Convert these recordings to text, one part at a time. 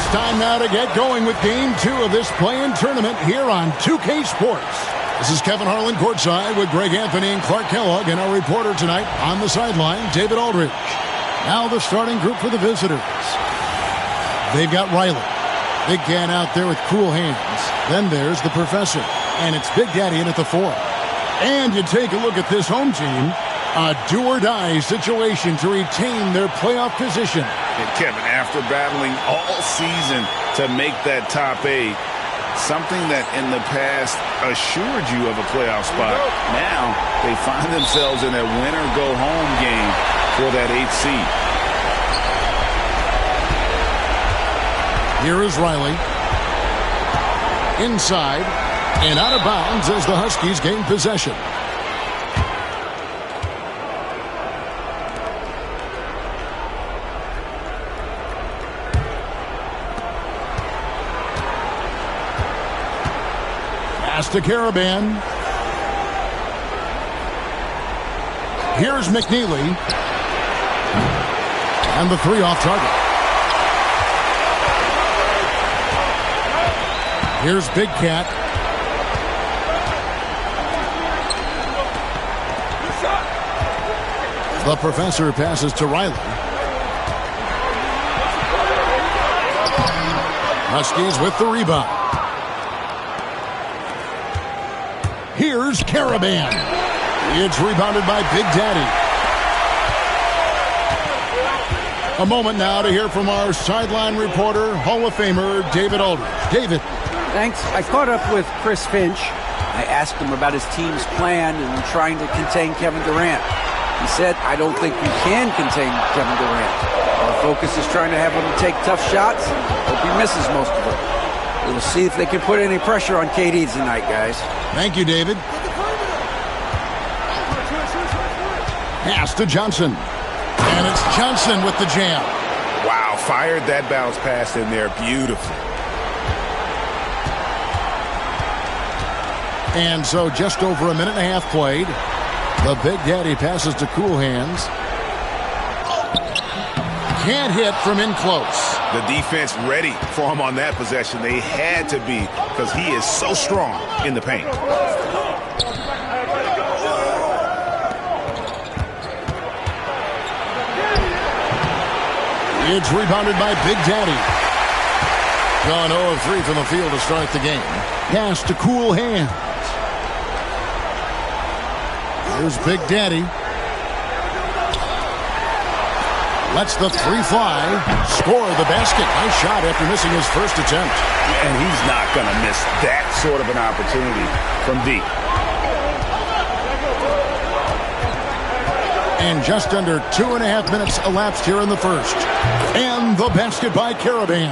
It's time now to get going with Game 2 of this play-in tournament here on 2K Sports. This is Kevin Harlan courtside with Greg Anthony and Clark Kellogg, and our reporter tonight on the sideline, David Aldridge. Now the starting group for the visitors. They've got Riley. Big can out there with cool hands. Then there's the professor, and it's Big Daddy in at the 4. And you take a look at this home team, a do-or-die situation to retain their playoff position. And Kevin, after battling all season to make that top 8, something that in the past assured you of a playoff spot, now they find themselves in a win-or-go-home game for that 8th seed. Here is Riley. Inside and out of bounds as the Huskies gain possession. Pass to Caravan. Here's McNeely. And the 3 off target. Here's Big Cat. The professor passes to Riley. Huskies with the rebound. Here's Caravan. It's rebounded by Big Daddy. A moment now to hear from our sideline reporter, Hall of Famer David Aldridge. David. Thanks. I caught up with Chris Finch. I asked him about his team's plan in trying to contain Kevin Durant. He said, I don't think we can contain Kevin Durant. Our focus is trying to have him take tough shots. Hope he misses most of them. We'll see if they can put any pressure on KD tonight, guys. Thank you, David. Pass to Johnson. And it's Johnson with the jam. Wow, fired that bounce pass in there beautifully. And so just over a minute and a half played. The Big Daddy passes to Cool Hands. Can't hit from in close. The defense ready for him on that possession. They had to be, because he is so strong in the paint. It's rebounded by Big Daddy. Gone 0 of 3 from the field to start the game. Pass to Cool Hands. Here's Big Daddy. Lets the 3 fly. Score the basket. Nice shot after missing his first attempt. And he's not going to miss that sort of an opportunity from deep. And just under 2.5 minutes elapsed here in the first. And the basket by Caravan.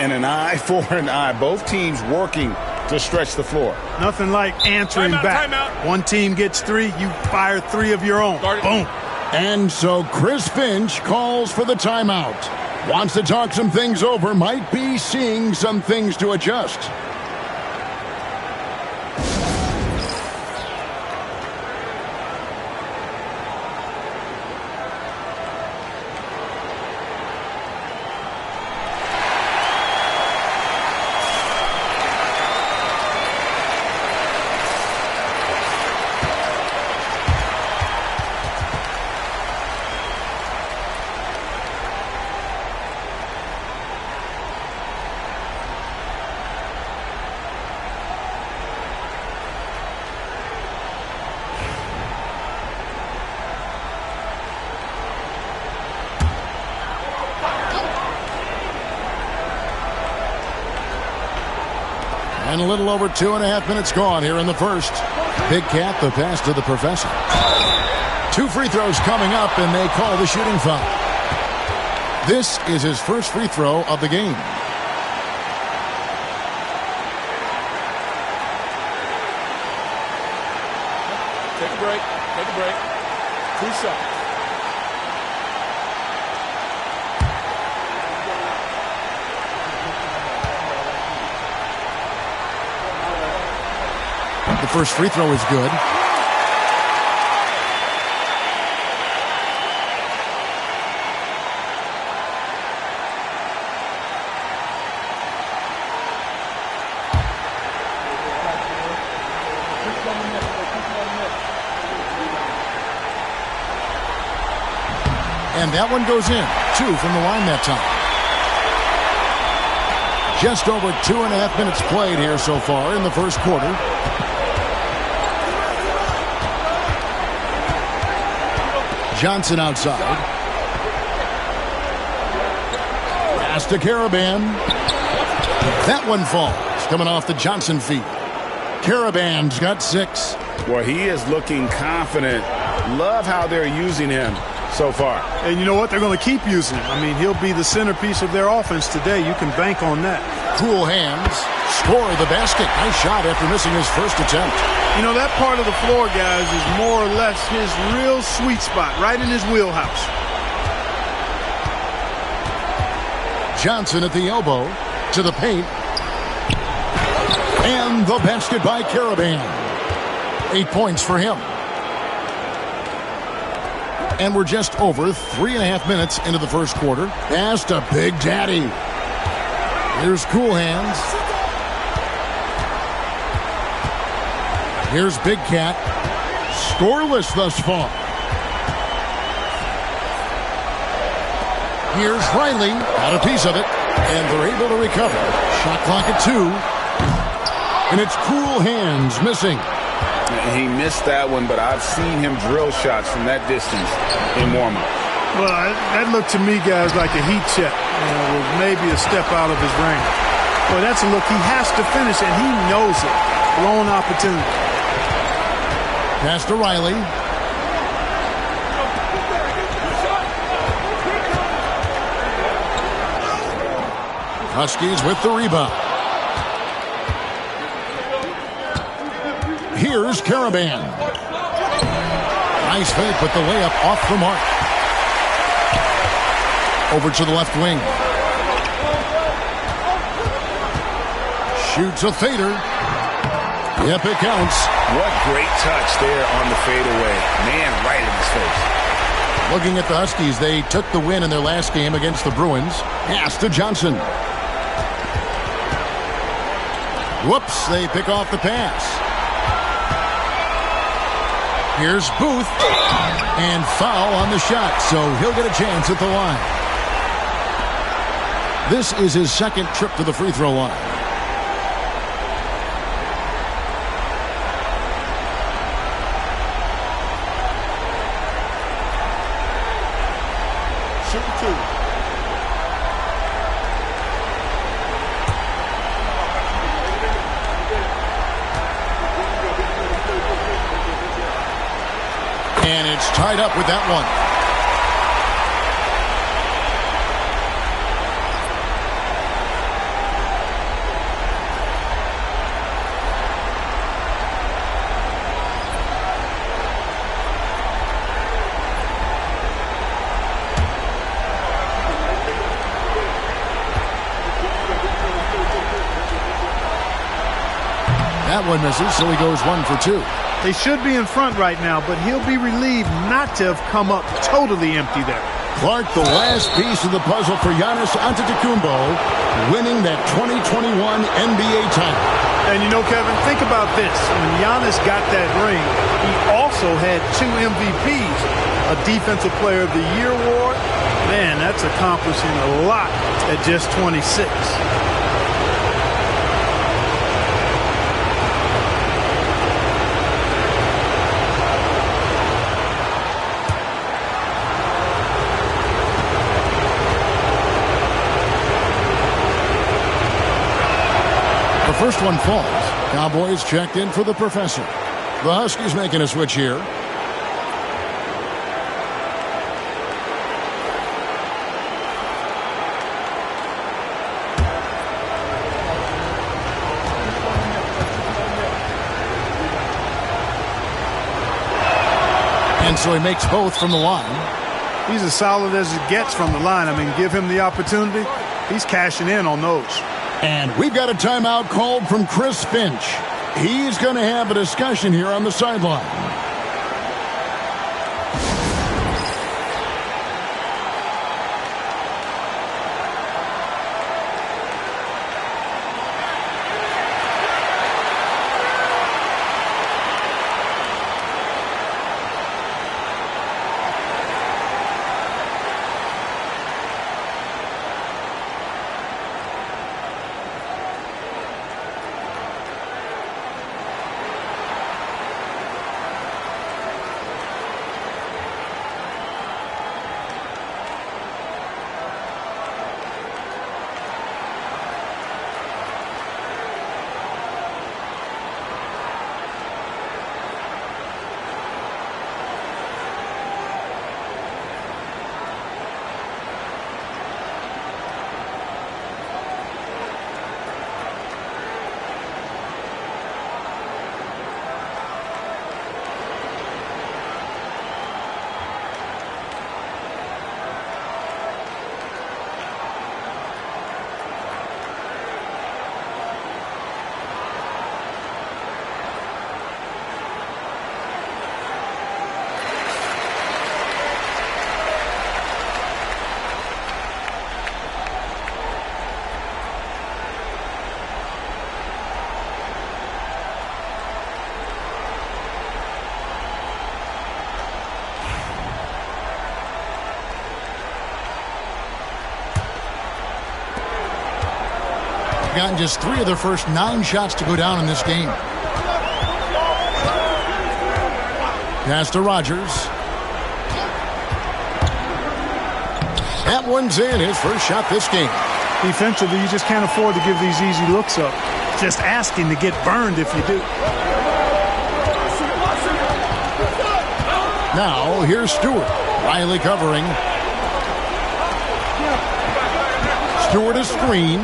And an eye for an eye. Both teams working to stretch the floor. Nothing like answering back. One team gets 3, you fire 3 of your own. Boom. And so Chris Finch calls for the timeout. Wants to talk some things over. Might be seeing some things to adjust. And a little over 2.5 minutes gone here in the first. Big Cat, the pass to the professor. 2 free throws coming up, and they call the shooting foul. This is his first free throw of the game. Take a break. Take a break. 2 seconds. The first free throw is good. And that one goes in. 2 from the line that time. Just over 2.5 minutes played here so far in the first quarter. Johnson outside. Pass to Caravan. That one falls. Coming off the Johnson feet. Caravan's got 6. Well, he is looking confident. Love how they're using him so far. And you know what? They're going to keep using him. I mean, he'll be the centerpiece of their offense today. You can bank on that. Cool hands. Score the basket. Nice shot after missing his first attempt. You know, that part of the floor, guys, is more or less his real sweet spot, right in his wheelhouse. Johnson at the elbow. To the paint. And the basket by Caravan. 8 points for him. And we're just over 3.5 minutes into the first quarter. Pass to Big Daddy. Here's Cool Hands. Here's Big Cat. Scoreless thus far. Here's Riley. Got a piece of it. And they're able to recover. Shot clock at 2. And it's Cool Hands missing. He missed that one, but I've seen him drill shots from that distance in warm-up. Well, that looked to me, guys, like a heat check. With maybe a step out of his range. Well, that's a look he has to finish, and he knows it. Blown opportunity. Pass to Riley. Huskies with the rebound. Here's Caravan. Nice fake, but the layup off the mark. Over to the left wing. Shoots a fader. Yep, it counts. What great touch there on the fadeaway. Man, right in his face. Looking at the Huskies, they took the win in their last game against the Bruins. Pass to Johnson. Whoops, they pick off the pass. Here's Booth. And foul on the shot, so he'll get a chance at the line. This is his second trip to the free throw line. And it's tied up with that one. That one misses, so he goes 1 for 2. They should be in front right now, but he'll be relieved not to have come up totally empty there. Clark, the last piece of the puzzle for Giannis Antetokounmpo, winning that 2021 NBA title. And you know, Kevin, think about this. When Giannis got that ring, he also had 2 MVPs, a Defensive Player of the Year award. Man, that's accomplishing a lot at just 26. First one falls. Cowboys checked in for the professor. The Huskies making a switch here. And so he makes both from the line. He's as solid as it gets from the line. I mean, give him the opportunity. He's cashing in on those. And we've got a timeout called from Chris Finch. He's going to have a discussion here on the sideline. gotten just 3 of their first 9 shots to go down in this game. Pass to Rodgers. That one's in, his first shot this game. Defensively, you just can't afford to give these easy looks up. Just asking to get burned if you do. Now, here's Stewart. Riley covering. Stewart a screen.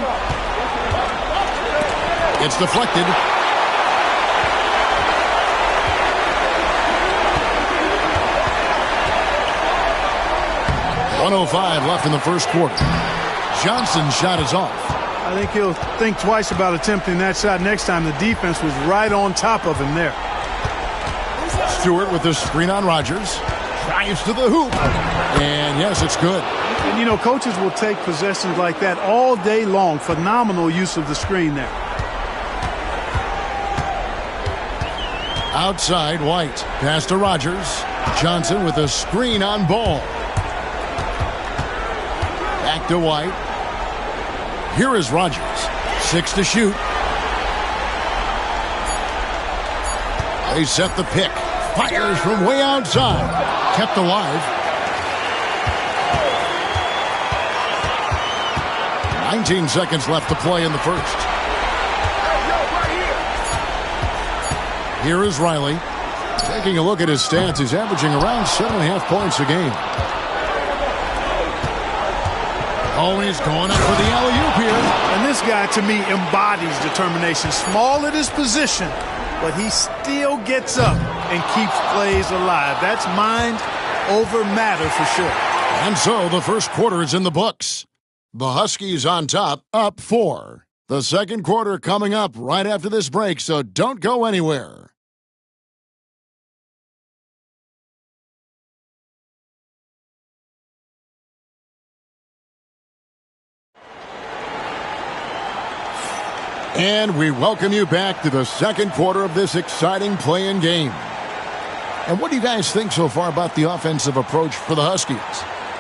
It's deflected. .105 left in the first quarter. Johnson's shot is off. I think he'll think twice about attempting that shot next time. The defense was right on top of him there. Stewart with the screen on Rodgers. Drives to the hoop. And yes, it's good. And, you know, coaches will take possessions like that all day long. Phenomenal use of the screen there. Outside, White. Pass to Rodgers. Johnson with a screen on Ball. Back to White. Here is Rodgers. 6 to shoot. They set the pick. Fires from way outside. Kept alive. 19 seconds left to play in the first. Here is Riley. Taking a look at his stats, he's averaging around 7.5 points a game. Oh, he's going up for the alley-oop here. And this guy, to me, embodies determination. Small at his position, but he still gets up and keeps plays alive. That's mind over matter for sure. And so the first quarter is in the books. The Huskies on top, up 4. The second quarter coming up right after this break, so don't go anywhere. And we welcome you back to the second quarter of this exciting play-in game. And what do you guys think so far about the offensive approach for the Huskies?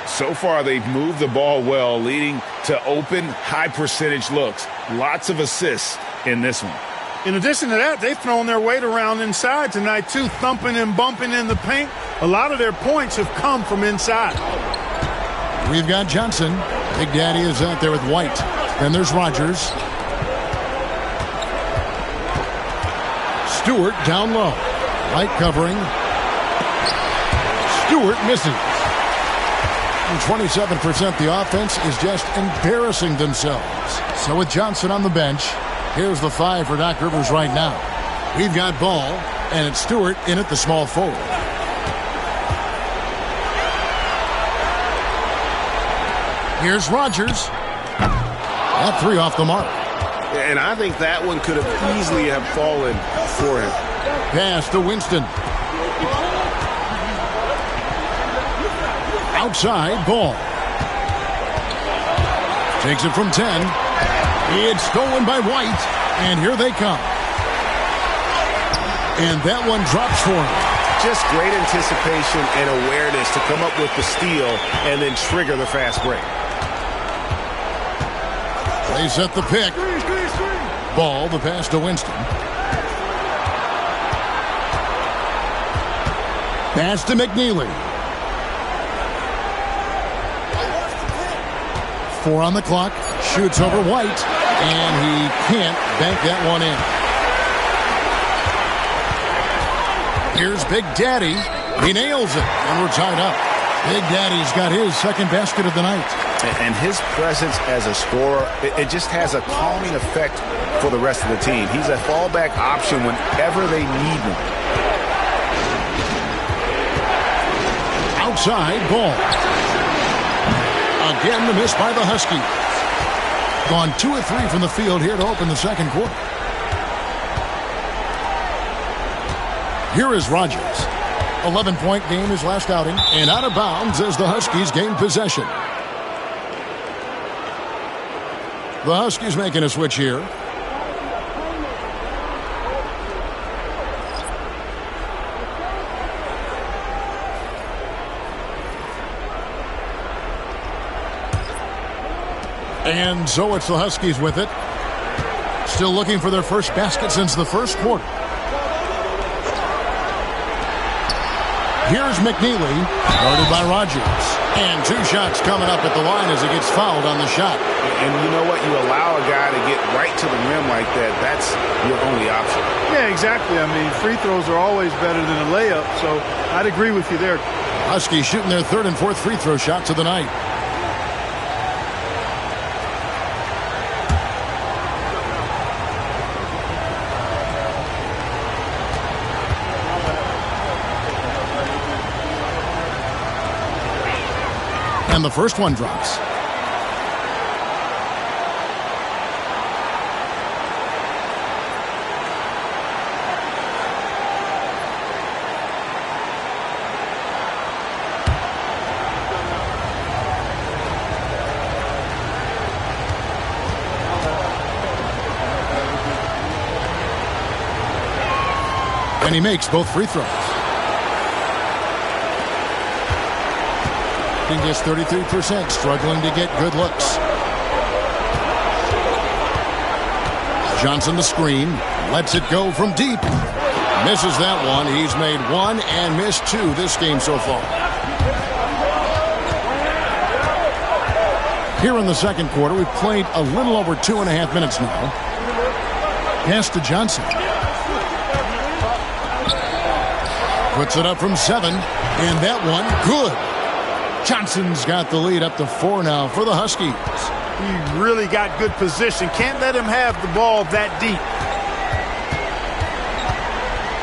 So far, they've moved the ball well, leading to open, high-percentage looks. Lots of assists in this one. In addition to that, they've thrown their weight around inside tonight, too, thumping and bumping in the paint. A lot of their points have come from inside. We've got Johnson. Big Daddy is out there with White. Then there's Rodgers. Stewart down low. White covering. Stewart misses. And 27% the offense is just embarrassing themselves. So with Johnson on the bench, here's the 5 for Doc Rivers right now. We've got Ball, and it's Stewart in at the small forward. Here's Rodgers. That 3 off the mark. And I think that one could have easily have fallen for him. Pass to Winston. Outside, Ball. Takes it from 10. It's stolen by White, and here they come. And that one drops for him. Just great anticipation and awareness to come up with the steal and then trigger the fast break. They set the pick. Ball, the pass to Winston. Pass to McNeely. 4 on the clock. Shoots over White. And he can't bank that one in. Here's Big Daddy. He nails it. And we're tied up. Big Daddy's got his second basket of the night. And his presence as a scorer, it just has a calming effect for the rest of the team. He's a fallback option whenever they need him. Outside, Ball. Again, the miss by the Huskies. Gone 2 of 3 from the field here to open the second quarter. Here is Rodgers. 11-point game his last outing, and out of bounds as the Huskies gain possession. The Huskies making a switch here. And so it's the Huskies with it. Still looking for their first basket since the first quarter. Here's McNeely, guarded by Rogers. And 2 shots coming up at the line as he gets fouled on the shot. And you know what? You allow a guy to get right to the rim like that. That's your only option. Yeah, exactly. I mean, free throws are always better than a layup, so I'd agree with you there. Huskies shooting their 3rd and 4th free throw shots of the night. And the first one drops. And he makes both free throws. He gets 33%, struggling to get good looks. Johnson the screen, lets it go from deep. Misses that one. He's made 1 and missed 2 this game so far. Here in the second quarter, we've played a little over 2.5 minutes now. Pass to Johnson. Puts it up from 7, and that one, good. Johnson's got the lead up to 4 now for the Huskies. He really got good position. Can't let him have the ball that deep.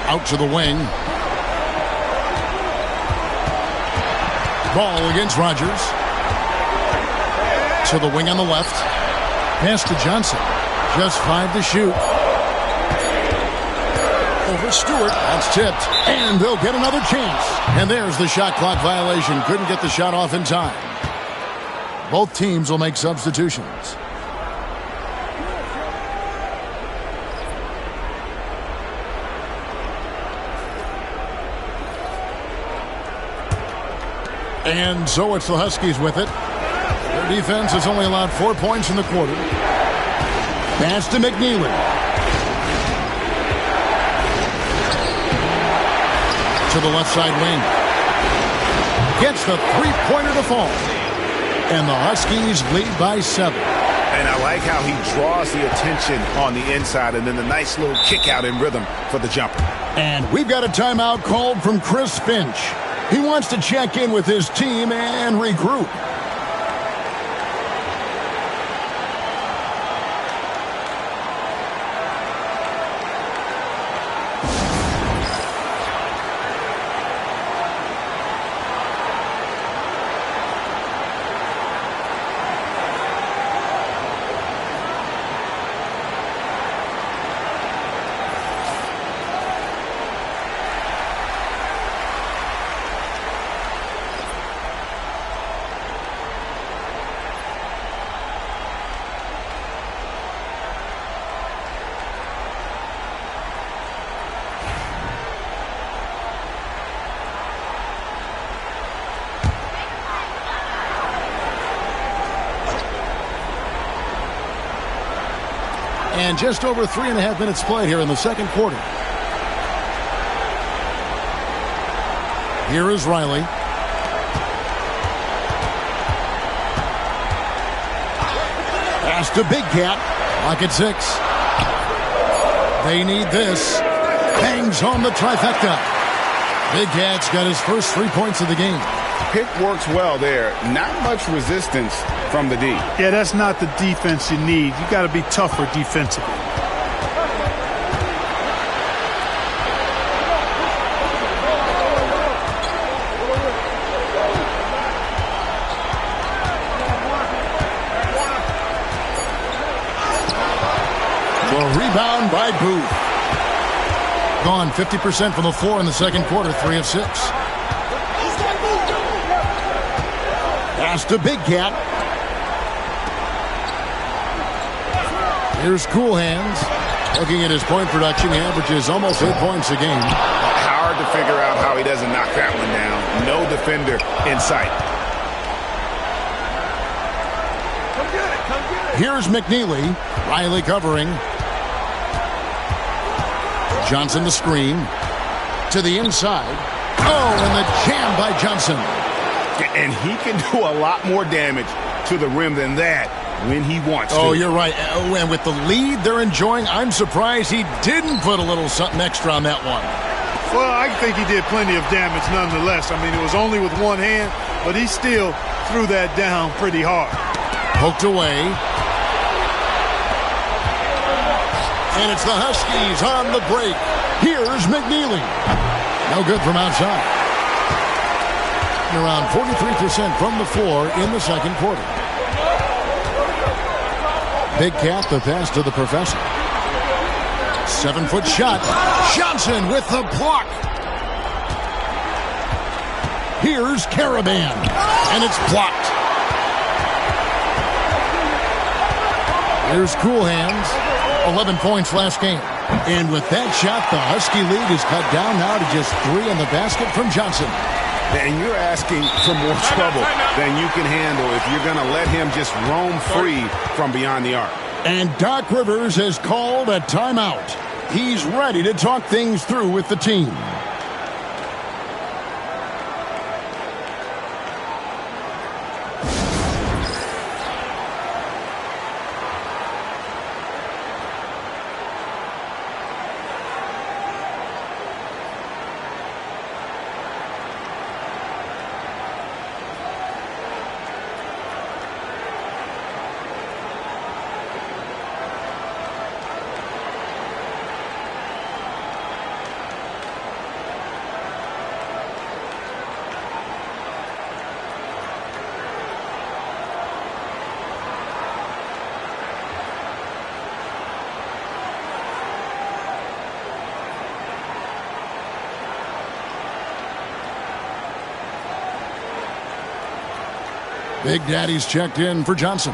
Out to the wing. Ball against Rogers. To the wing on the left. Pass to Johnson. Just 5 to shoot. Over Stewart. That's tipped. And they'll get another chance. And there's the shot clock violation. Couldn't get the shot off in time. Both teams will make substitutions. And so it's the Huskies with it. Their defense has only allowed 4 points in the quarter. Pass to McNeely. To the left side wing. Gets the three-pointer to fall. And the Huskies lead by 7. And I like how he draws the attention on the inside and then the nice little kick out in rhythm for the jumper. And we've got a timeout called from Chris Finch. He wants to check in with his team and regroup. And just over 3.5 minutes played here in the second quarter. Here is Riley. Pass to Big Cat. Lock at 6. They need this. Bangs home the trifecta. Big Cat's got his first 3 points of the game. Pick works well there. Not much resistance from the D. Yeah, that's not the defense you need. You got to be tougher defensively. The rebound by Booth. Gone 50% from the floor in the second quarter, 3 of 6. Pass to Big Cat. Here's Cool Hands. Looking at his point production, he averages almost 8 points a game. Hard to figure out how he doesn't knock that one down. No defender in sight. Here's McNeely. Riley covering. Johnson the screen. To the inside. Oh, and the jam by Johnson. And he can do a lot more damage to the rim than that when he wants to. Oh, you're right. And with the lead they're enjoying, I'm surprised he didn't put a little something extra on that one. Well, I think he did plenty of damage nonetheless. I mean, it was only with one hand, but he still threw that down pretty hard. Poked away. And it's the Huskies on the break. Here's McNeely. No good from outside. Around 43% from the floor in the second quarter. Big Cat, the pass to the professor. 7-foot shot. Johnson with the block. Here's Caravan. And it's blocked. Here's Cool Hands. 11 points last game. And with that shot, the Husky lead is cut down now to just 3 in the basket from Johnson. And you're asking for more trouble than you can handle if you're going to let him just roam free from beyond the arc. And Doc Rivers has called a timeout. He's ready to talk things through with the team. Big Daddy's checked in for Johnson.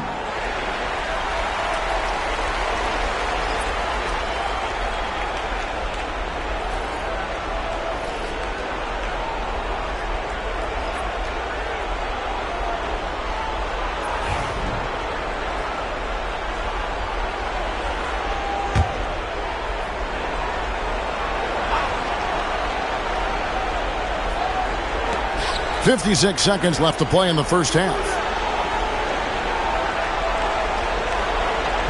.56 seconds left to play in the first half.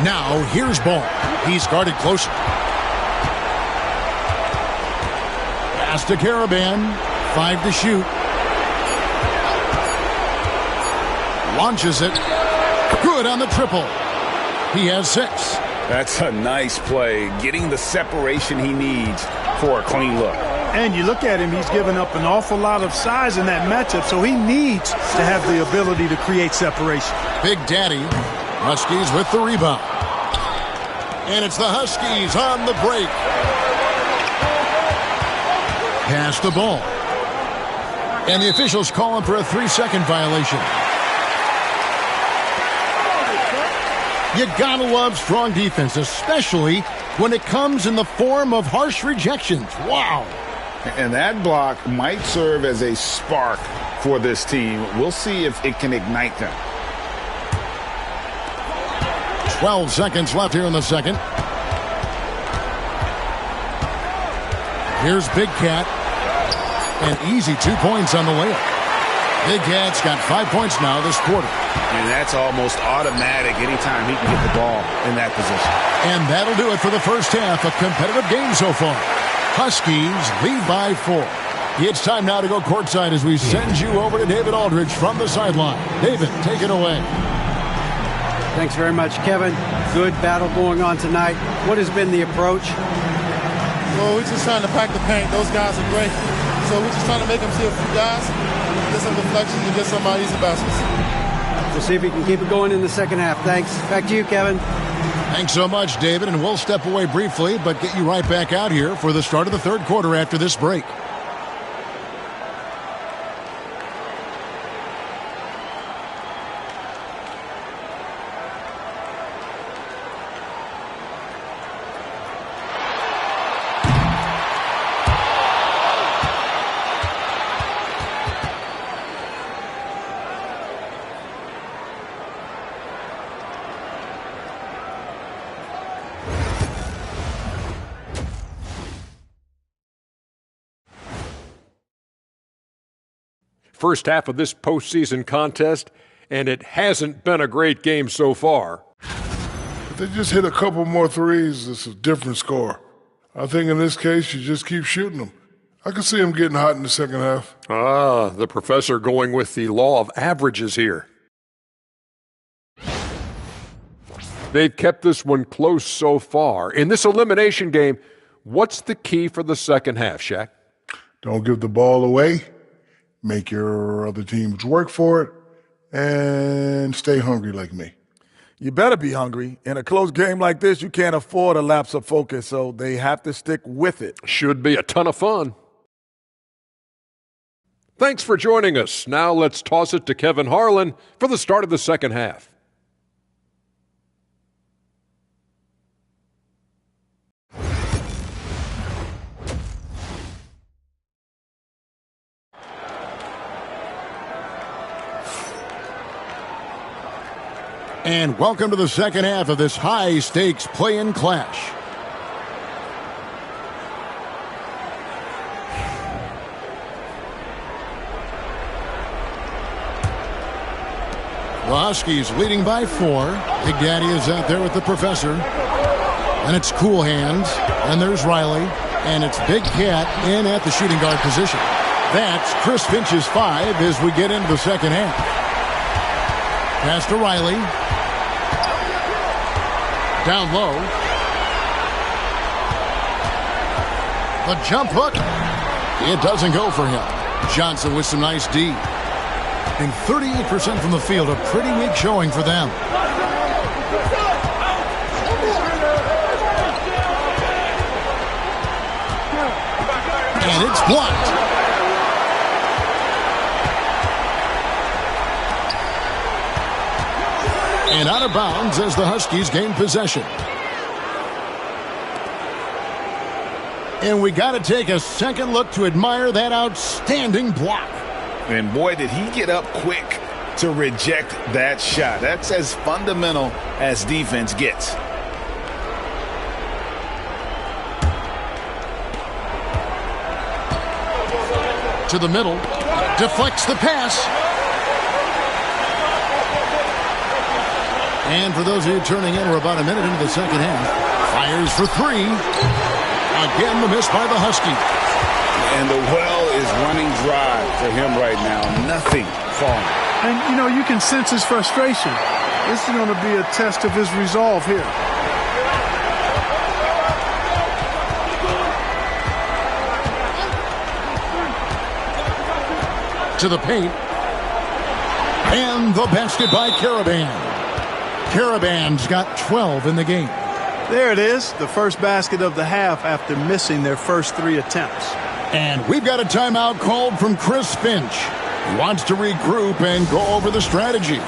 Now, here's Ball. He's guarded closer. Pass to Caravan. 5 to shoot. Launches it. Good on the triple. He has 6. That's a nice play. Getting the separation he needs for a clean look. And you look at him, he's given up an awful lot of size in that matchup, so he needs to have the ability to create separation. Big Daddy. Huskies with the rebound. And it's the Huskies on the break. Pass the ball. And the officials call him for a 3-second violation. You gotta love strong defense, especially when it comes in the form of harsh rejections. Wow. And that block might serve as a spark for this team. We'll see if it can ignite them. 12 seconds left here in the second. Here's Big Cat. An easy 2 points on the layup. Big Cat's got 5 points now this quarter. And that's almost automatic anytime he can get the ball in that position. And that'll do it for the first half. A competitive game so far. Huskies lead by 4. It's time now to go courtside as we send you over to David Aldridge from the sideline. David, take it away. Thanks very much, Kevin. Good battle going on tonight. What has been the approach? Well, we're just trying to pack the paint. Those guys are great. So we're just trying to make them see a few guys, get some deflections, and get some easy baskets. We'll see if we can keep it going in the second half. Thanks. Back to you, Kevin. Thanks so much, David. And we'll step away briefly, but get you right back out here for the start of the third quarter after this break. first half of this postseason contest, and it hasn't been a great game so far. If they just hit a couple more threes, it's a different score. I think in this case, you just keep shooting them. I can see them getting hot in the second half. The professor going with the law of averages here. They've kept this one close so far. In this elimination game, what's the key for the second half, Shaq? Don't give the ball away. Make your other teams work for it. And stay hungry like me. You better be hungry. In a close game like this, you can't afford a lapse of focus, so they have to stick with it. Should be a ton of fun. Thanks for joining us. Now let's toss it to Kevin Harlan for the start of the second half. And welcome to the second half of this high-stakes play-in clash. The Huskies leading by 4. Big Daddy is out there with the professor. And it's Cool Hands. And there's Riley. And it's Big Cat in at the shooting guard position. That's Chris Finch's 5 as we get into the second half. Pass to Riley. Down low. The jump hook. It doesn't go for him. Johnson with some nice D. And 38% from the field, a pretty weak showing for them. And it's blocked. And out of bounds as the Huskies gain possession. And we got to take a second look to admire that outstanding block. And boy, did he get up quick to reject that shot. That's as fundamental as defense gets. To the middle. Deflects the pass. And for those of you turning in, we're about a minute into the second half. Fires for 3. Again, the miss by the Huskies. And the well is running dry for him right now. Nothing falling. And, you know, you can sense his frustration. This is going to be a test of his resolve here. To the paint. And the basket by Caravan. Caravan's got 12 in the game. There it is, the first basket of the half after missing their first 3 attempts. And we've got a timeout called from Chris Finch. He wants to regroup and go over the strategy.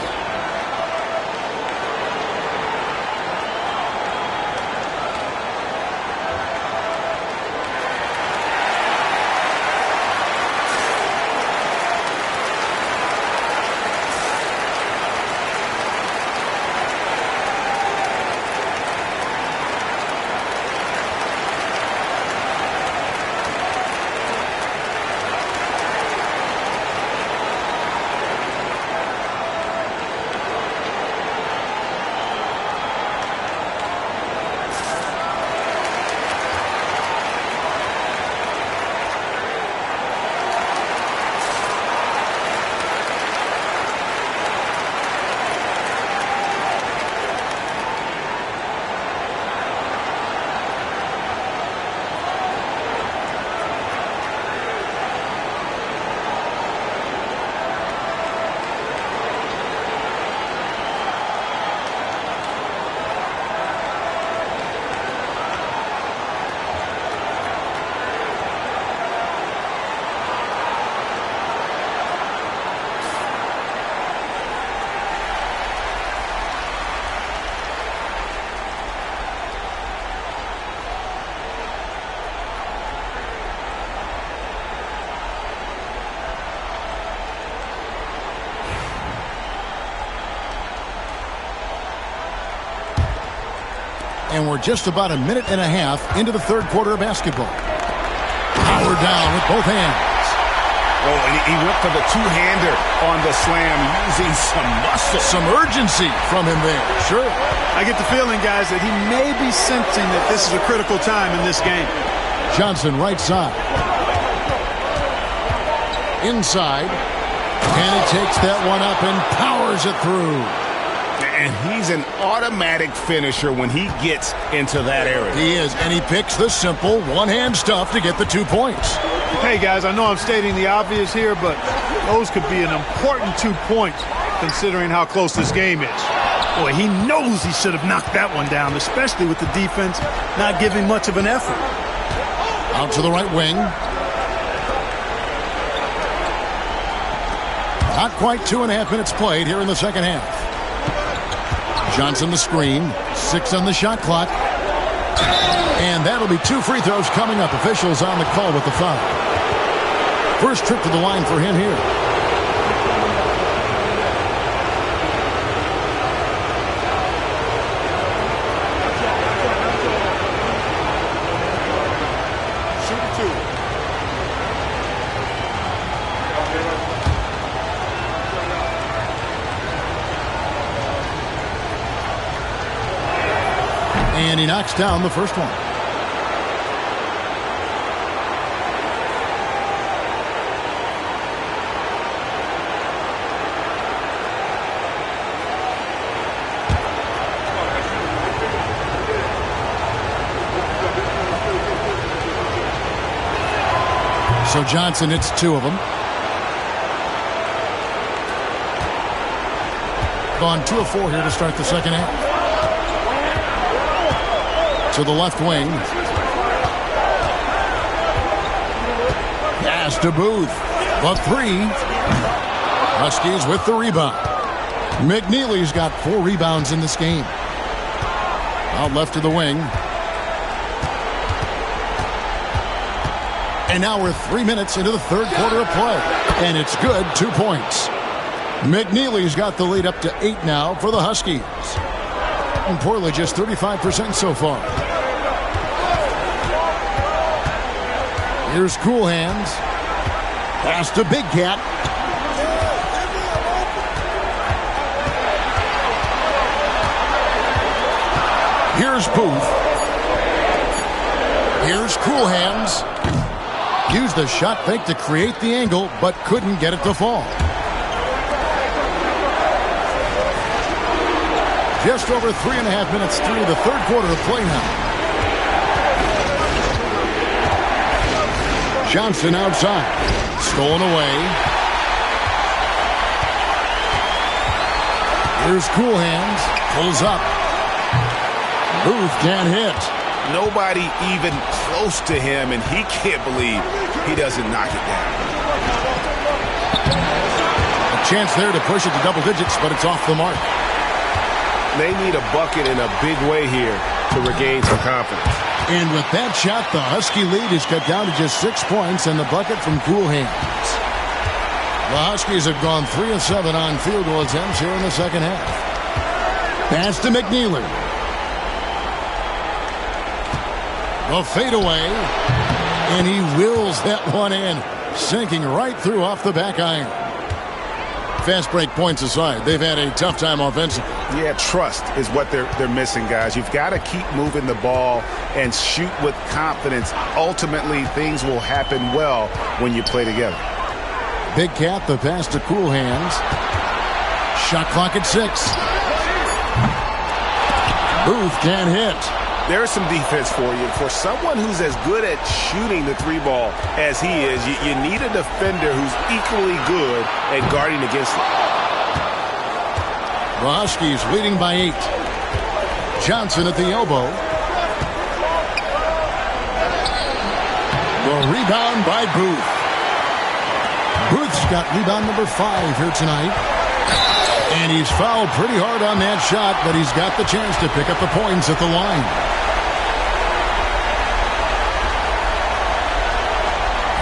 And we're just about a minute and a half into the third quarter of basketball. Power down with both hands. Oh, and he went for the two-hander on the slam, using some muscle. Some urgency from him there. Sure. I get the feeling, guys, that he may be sensing that this is a critical time in this game. Johnson, right side. Inside. And he takes that one up and powers it through. And he's an automatic finisher when he gets into that area. He is, and he picks the simple one-hand stuff to get the 2 points. Hey, guys, I know I'm stating the obvious here, but those could be an important 2 points considering how close this game is. Boy, he knows he should have knocked that one down, especially with the defense not giving much of an effort. Out to the right wing. Not quite 2.5 minutes played here in the second half. Johnson the screen. 6 on the shot clock. And that'll be 2 free throws coming up. Officials on the call with the foul. First trip to the line for him here. And he knocks down the first one. So Johnson hits 2 of them. Gone 2 of 4 here to start the second half. To the left wing. Pass to Booth. The 3. Huskies with the rebound. McNeely's got 4 rebounds in this game. Out left to the wing. And now we're 3 minutes into the third quarter of play. And it's good, 2 points. McNeely's got the lead up to 8 now for the Huskies. And Portland just 35% so far. Here's Cool Hands. Pass to Big Cat. Here's Booth. Here's Cool Hands. Used the shot fake to create the angle, but couldn't get it to fall. Just over 3.5 minutes through the third quarter of play now. Johnson outside. Stolen away. Here's Cool Hands. Pulls up. Booth can't hit. Nobody even close to him, and he can't believe he doesn't knock it down. A chance there to push it to double digits, but it's off the mark. They need a bucket in a big way here to regain some confidence. And with that shot, the Husky lead is cut down to just 6 points and the bucket from Cool Hands. The Huskies have gone 3 of 7 on field goal attempts here in the second half. Pass to McNeely. The fadeaway. And he wills that one in, sinking right through off the back iron. Fast break points aside, they've had a tough time offensively. Yeah, trust is what they're missing, guys. You've got to keep moving the ball and shoot with confidence. Ultimately, things will happen well when you play together. Big Cat, the pass to Cool Hands. Shot clock at 6. Booth can't hit. There's some defense for you. For someone who's as good at shooting the 3-ball as he is, you need a defender who's equally good at guarding against it. The Huskies leading by 8. Johnson at the elbow. The rebound by Booth. Booth's got rebound number 5 here tonight. And he's fouled pretty hard on that shot, but he's got the chance to pick up the points at the line.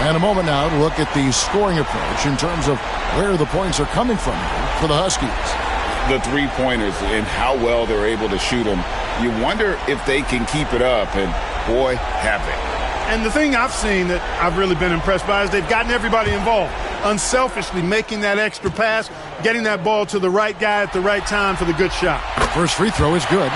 And a moment now to look at the scoring approach in terms of where the points are coming from for the Huskies. The 3-pointers and how well they're able to shoot them. You wonder if they can keep it up, and boy, have they. And the thing I've seen that I've really been impressed by is they've gotten everybody involved. unselfishly making that extra pass, getting that ball to the right guy at the right time for the good shot. First free throw is good.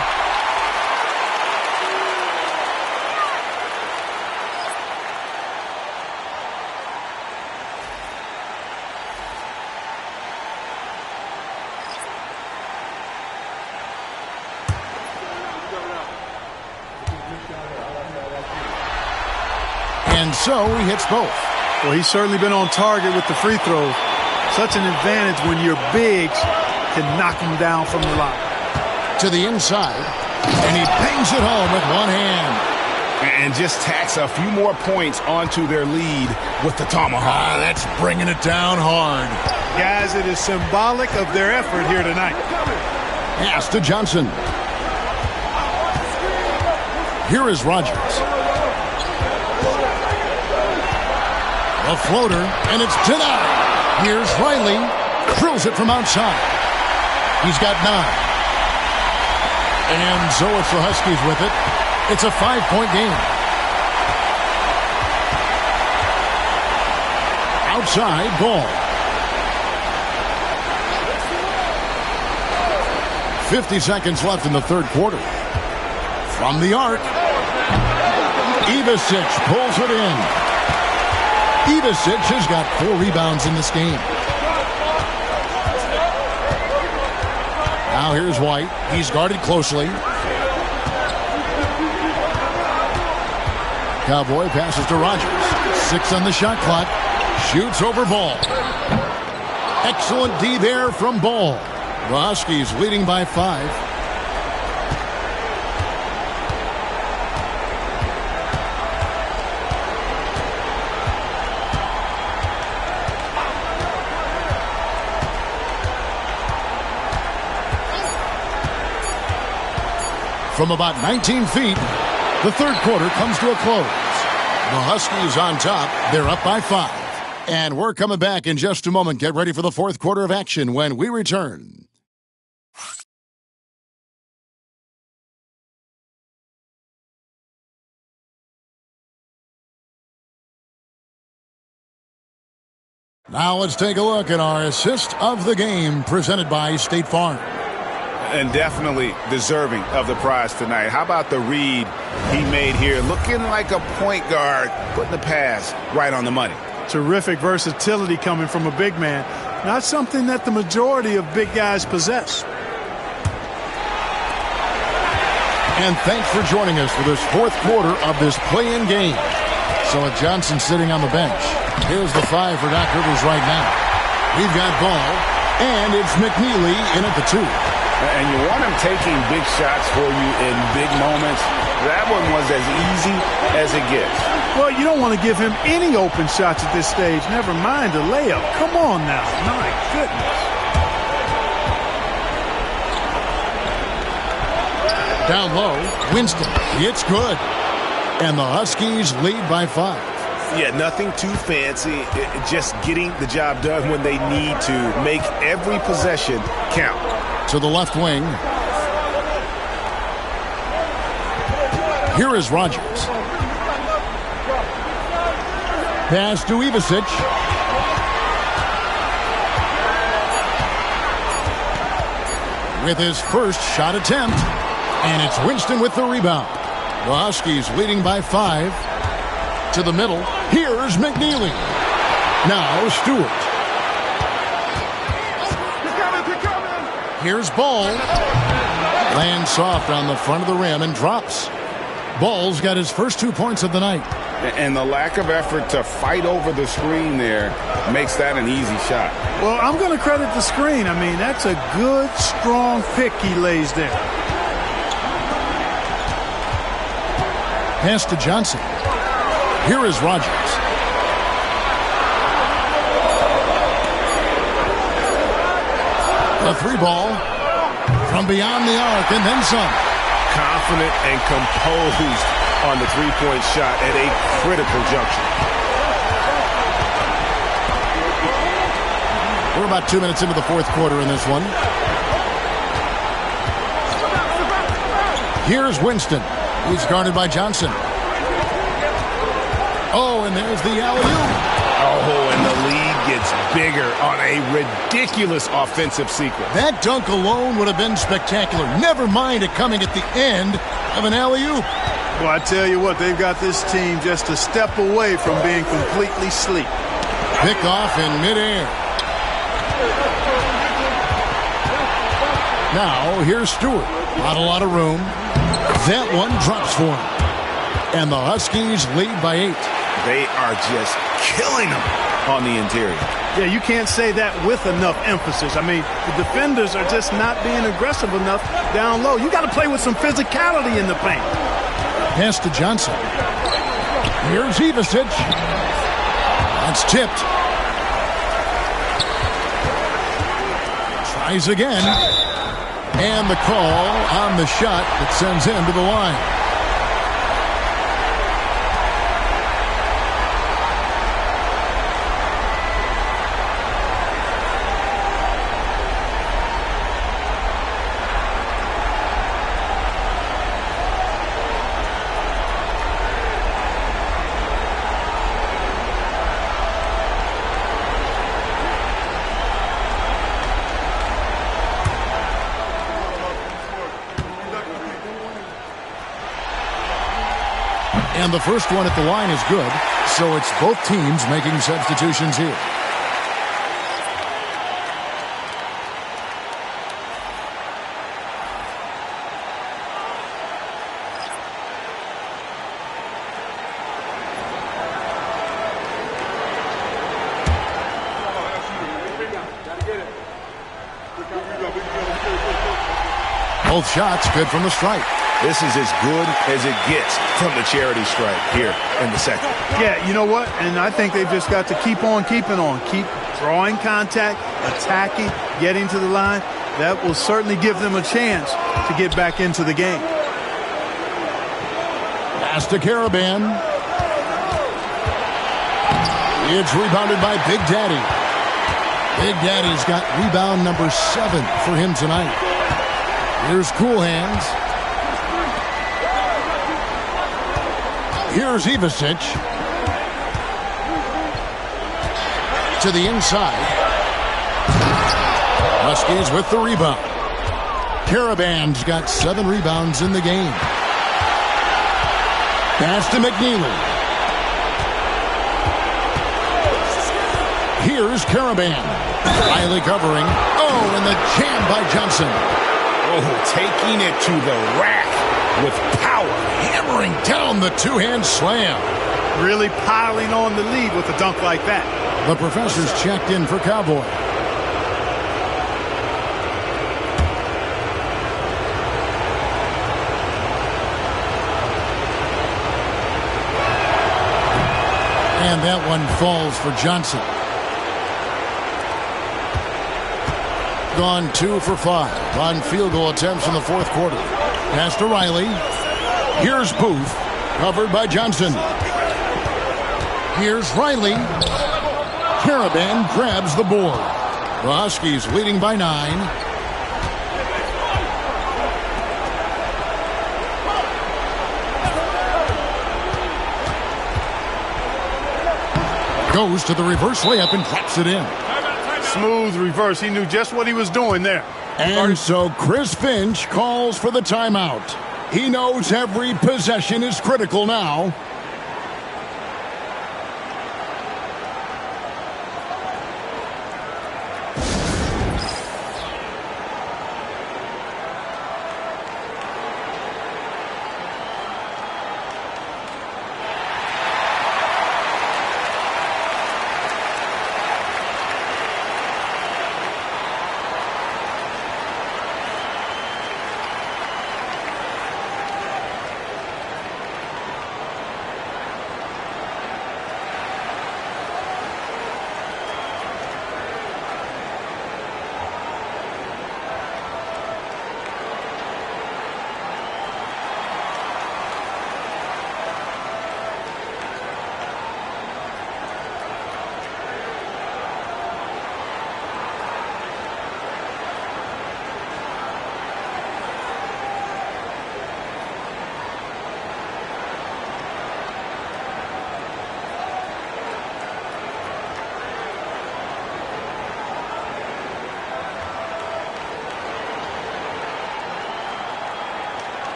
And so he hits both. Well, he's certainly been on target with the free throws. Such an advantage when your bigs can knock them down from the line. To the inside, and he bangs it home with one hand. And just tacks a few more points onto their lead with the tomahawk. That's bringing it down hard. Guys, it is symbolic of their effort here tonight. Pass to Johnson. Here is Rogers. A floater, and it's denied. Here's Riley. Drills it from outside. He's got 9. And so it's the Huskies with it. It's a 5-point game. Outside ball. 50 seconds left in the third quarter. From the arc. Ivicic pulls it in. Ivicic has got 4 rebounds in this game. Now here's White. He's guarded closely. Cowboy passes to Rogers. 6 on the shot clock. Shoots over Ball. Excellent D there from Ball. The Huskies leading by 5. From about 19 feet, the third quarter comes to a close. The Huskies on top. They're up by 5. And we're coming back in just a moment. Get ready for the fourth quarter of action when we return. Now let's take a look at our assist of the game presented by State Farm. And definitely deserving of the prize tonight. How about the read he made here? Looking like a point guard, putting the pass right on the money. Terrific versatility coming from a big man. Not something that the majority of big guys possess. And thanks for joining us for this fourth quarter of this play-in game. So with Johnson sitting on the bench, here's the 5 for Doc Rivers right now. We've got Ball, and it's McNeely in at the 2. And you want him taking big shots for you in big moments. That one was as easy as it gets. Well, you don't want to give him any open shots at this stage. Never mind a layup. Come on now. My goodness. Down low, Winston. It's good. And the Huskies lead by 5. Yeah, nothing too fancy. Just getting the job done when they need to. Make every possession count. To the left wing. Here is Rogers. Pass to Ivicic. With his first shot attempt. And it's Winston with the rebound. The Huskies leading by 5. To the middle. Here's McNeely. Now Stewart. Here's Ball. Lands soft on the front of the rim and drops. Ball's got his first 2 points of the night. And the lack of effort to fight over the screen there makes that an easy shot. Well, I'm going to credit the screen. I mean, that's a good, strong pick he lays there. Pass to Johnson. Here is Rogers. The 3 ball from beyond the arc and then some. Confident and composed on the three-point shot at a critical juncture. We're about 2 minutes into the fourth quarter in this one. Here's Winston. He's guarded by Johnson. Oh, and there's the alley-oop. Oh, and the lead gets gets bigger on a ridiculous offensive sequence. That dunk alone would have been spectacular. Never mind it coming at the end of an alley-oop. Well, I tell you what, they've got this team just a step away from being completely asleep. Pick off in midair. Now, here's Stewart. Not a lot of room. That one drops for him. And the Huskies lead by 8. They are just killing them on the interior. Yeah, you can't say that with enough emphasis. I mean, the defenders are just not being aggressive enough down low. You got to play with some physicality in the paint. Pass to Johnson. Here's Ivasic. That's tipped. Tries again. And the call on the shot that sends him to the line. And the first one at the line is good, so it's both teams making substitutions here. Both shots good from the stripe. This is as good as it gets from the charity stripe here in the second. Yeah, you know what? And I think they've just got to keep on keeping on. Keep drawing contact, attacking, getting to the line. That will certainly give them a chance to get back into the game. Pass to Caravan. It's rebounded by Big Daddy. Big Daddy's got rebound number 7 for him tonight. Here's Cool Hands. Here's Ivasic. To the inside. Huskies with the rebound. Caravan's got 7 rebounds in the game. Pass to McNeely. Here's Caravan. Riley covering. Oh, and the jam by Johnson. Oh, taking it to the rack with power. Hammering down the two-hand slam. Really piling on the lead with a dunk like that. The professor's checked in for Cowboy. And that one falls for Johnson. Gone 2 for 5 on field goal attempts in the fourth quarter. Pass to Riley. Here's Booth, covered by Johnson. Here's Riley. Caravan grabs the board. The Huskies leading by 9. Goes to the reverse layup and drops it in. Smooth reverse. He knew just what he was doing there. And so Chris Finch calls for the timeout. He knows every possession is critical now.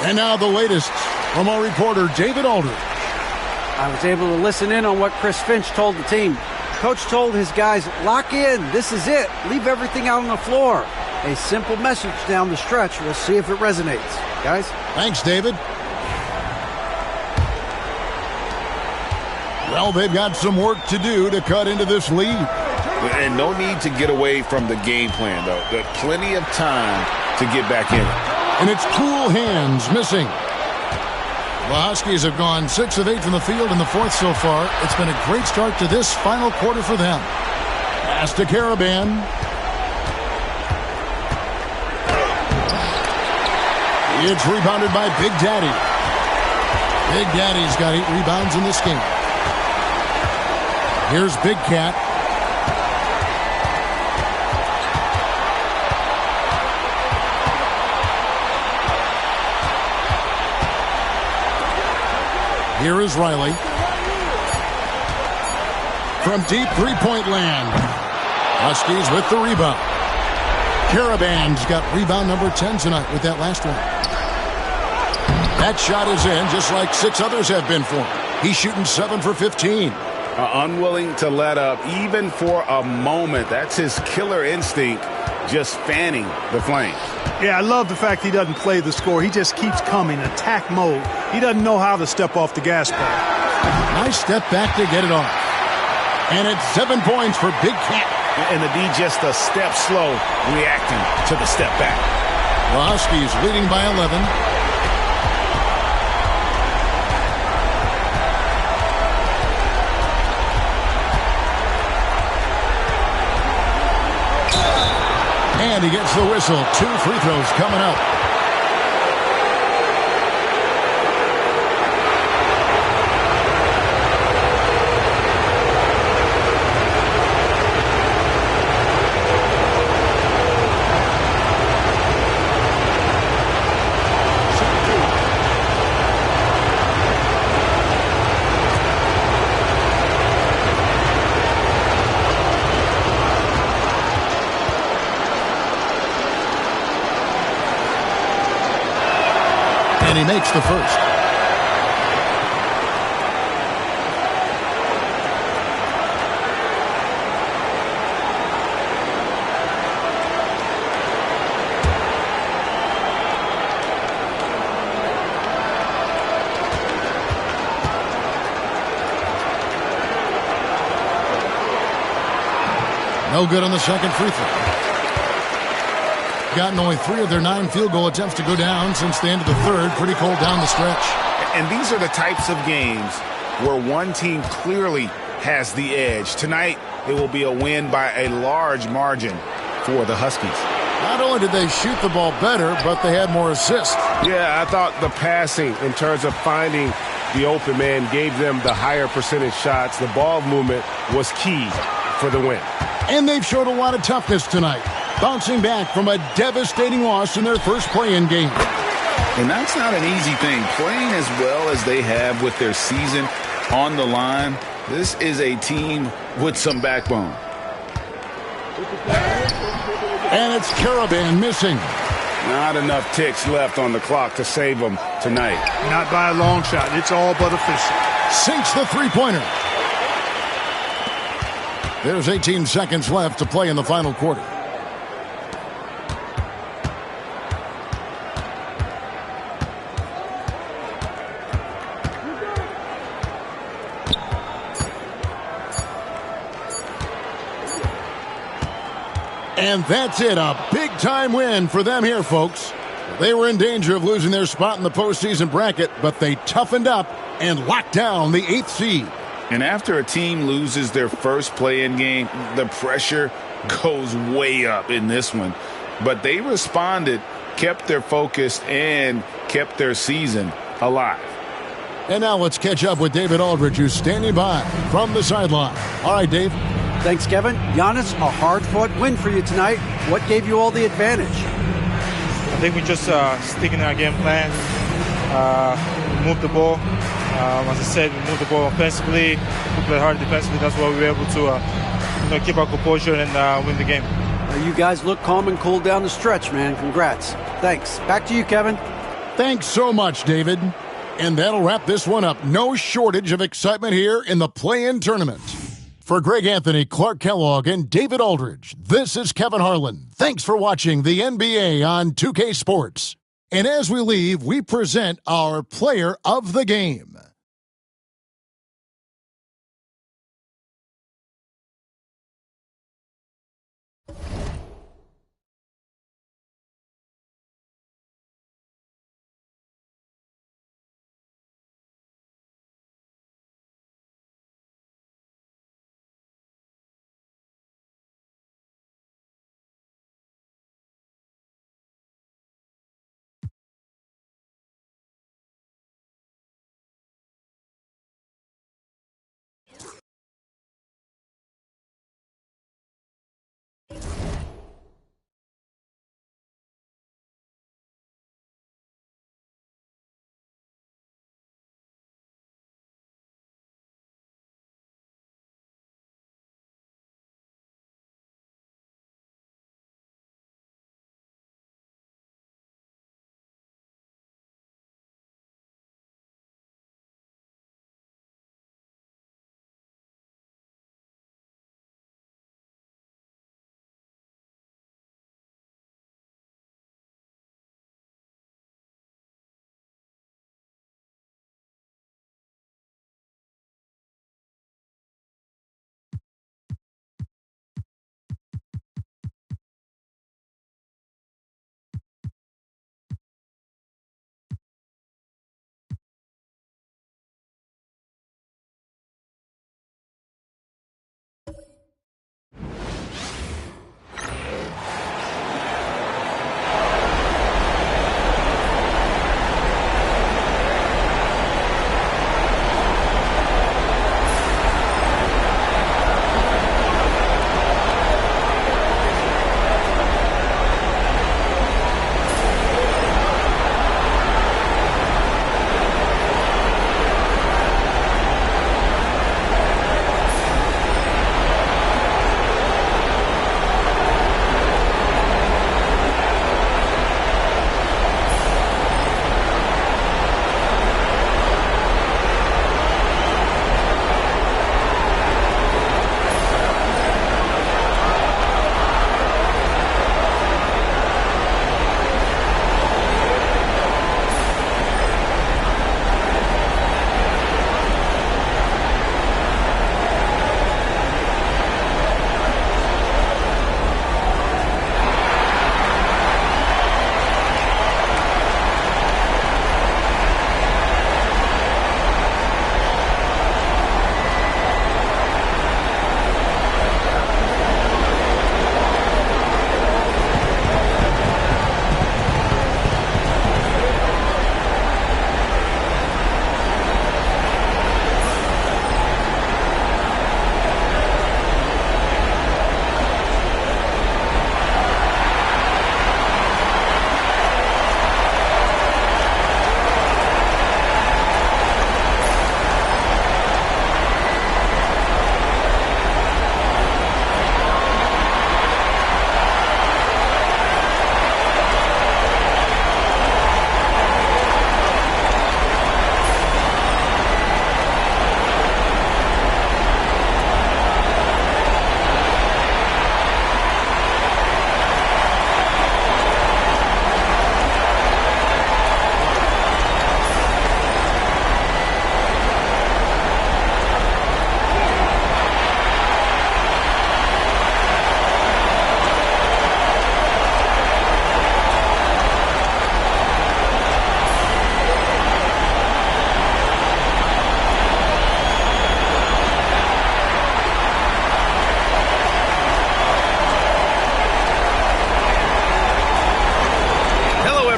And now the latest from our reporter, David Aldridge. I was able to listen in on what Chris Finch told the team. Coach told his guys, lock in, this is it, leave everything out on the floor. A simple message down the stretch. We'll see if it resonates. Guys? Thanks, David. Well, they've got some work to do to cut into this lead. And no need to get away from the game plan, though. There's plenty of time to get back in it. And it's cool hands missing. The Huskies have gone 6 of 8 from the field in the fourth so far. It's been a great start to this final quarter for them. Pass to Caravan. It's rebounded by Big Daddy. Big Daddy's got 8 rebounds in this game. Here's Big Cat. Here is Riley. From deep three-point land. Huskies with the rebound. Caravan's got rebound number 10 tonight with that last one. That shot is in, just like 6 others have been for him. He's shooting 7 for 15. Unwilling to let up, even for a moment. That's his killer instinct, just fanning the flames. Yeah, I love the fact he doesn't play the score. He just keeps coming, attack mode. He doesn't know how to step off the gas pedal. Nice step back to get it off. And it's 7 points for Big Cat. And to be just a step slow reacting to the step back. The Huskies leading by 11. And he gets the whistle. 2 free throws coming up. And he makes the first. No good on the second free throw. Gotten only 3 of their 9 field goal attempts to go down since the end of the third. Pretty cold down the stretch. And these are the types of games where one team clearly has the edge. Tonight, it will be a win by a large margin for the Huskies. Not only did they shoot the ball better, but they had more assists. Yeah, I thought the passing in terms of finding the open man gave them the higher percentage shots. The ball movement was key for the win. And they've showed a lot of toughness tonight, bouncing back from a devastating loss in their first play-in game. And that's not an easy thing. Playing as well as they have with their season on the line, this is a team with some backbone. And it's Caravan missing. Not enough ticks left on the clock to save them tonight. Not by a long shot. It's all but official. Sinks the three-pointer. There's 18 seconds left to play in the final quarter. And that's it, a big-time win for them here, folks. They were in danger of losing their spot in the postseason bracket, but they toughened up and locked down the 8th seed. And after a team loses their first play-in game, the pressure goes way up in this one. But they responded, kept their focus, and kept their season alive. And now let's catch up with David Aldridge, who's standing by from the sideline. All right, Dave. Thanks, Kevin. Giannis, a hard-fought win for you tonight. What gave you all the advantage? I think we just stick in our game plan, move the ball. As I said, we moved the ball offensively, we played hard defensively. That's why we were able to keep our composure and win the game. You guys look calm and cool down the stretch, man. Congrats. Thanks. Back to you, Kevin. Thanks so much, David. And that'll wrap this one up. No shortage of excitement here in the play-in tournament. For Greg Anthony, Clark Kellogg, and David Aldridge, this is Kevin Harlan. Thanks for watching the NBA on 2K Sports. And as we leave, we present our player of the game.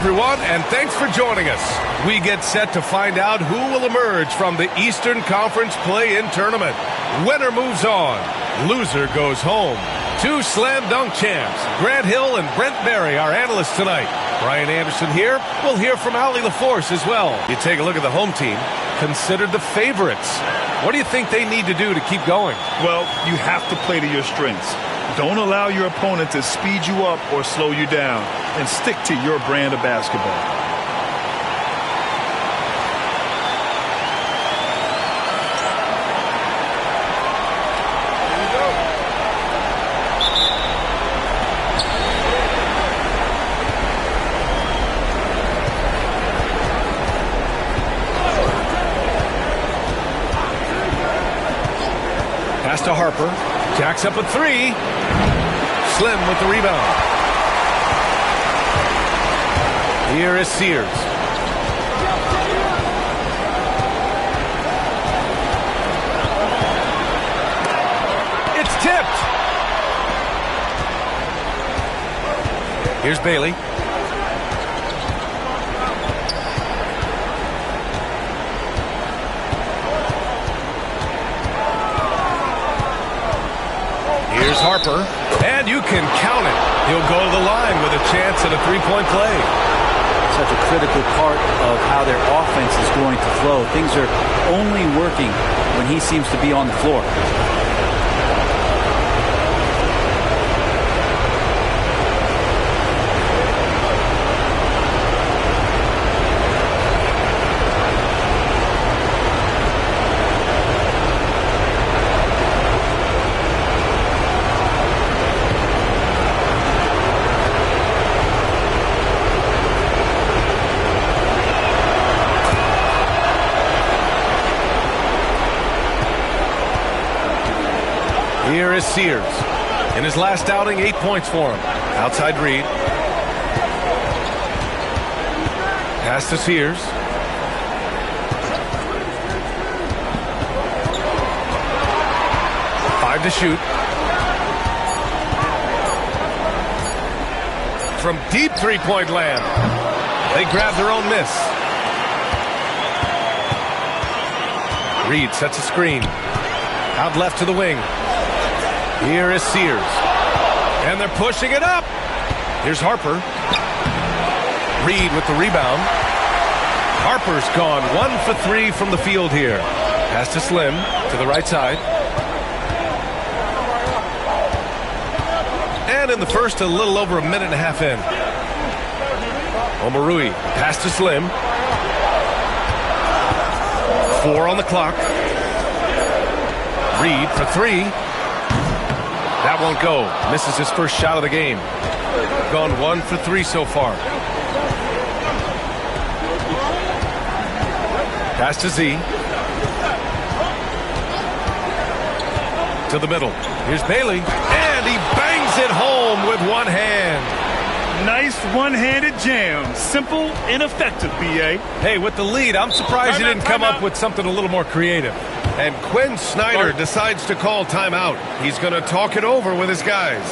everyone, and thanks for joining us. We get set to find out who will emerge from the Eastern Conference play-in tournament. Winner moves on. Loser goes home. Two slam dunk champs, Grant Hill and Brent Berry, our analysts tonight. Brian Anderson here. We'll hear from Allie LaForce as well. You take a look at the home team, considered the favorites. What do you think they need to do to keep going? Well, you have to play to your strengths. Don't allow your opponent to speed you up or slow you down, and stick to your brand of basketball. Pass to Harper. Jacks up a three. Slim with the rebound. Here is Sears. It's tipped. Here's Bailey. Here's Harper, and you can count it. He'll go to the line with a chance at a three-point play. Such a critical part of how their offense is going to flow. Things are only working when he seems to be on the floor. Here is Sears. In his last outing, 8 points for him. Outside Reed. Pass to Sears. Five to shoot. From deep three-point land. They grab their own miss. Reed sets a screen. Out left to the wing. Here is Sears. And they're pushing it up. Here's Harper. Reed with the rebound. Harper's gone 1 for 3 from the field here. Pass to Slim to the right side. And in the first, a little over a minute and a half in. Omarui. Pass to Slim. 4 on the clock. Reed for 3. That won't go. Misses his first shot of the game. Gone 1 for 3 so far. Pass to Z. To the middle. Here's Bailey. And he bangs it home with one hand. Nice one-handed jam. Simple and effective, B.A. Hey, with the lead, I'm surprised he didn't come up with something a little more creative. And Quinn Snyder decides to call timeout. He's going to talk it over with his guys.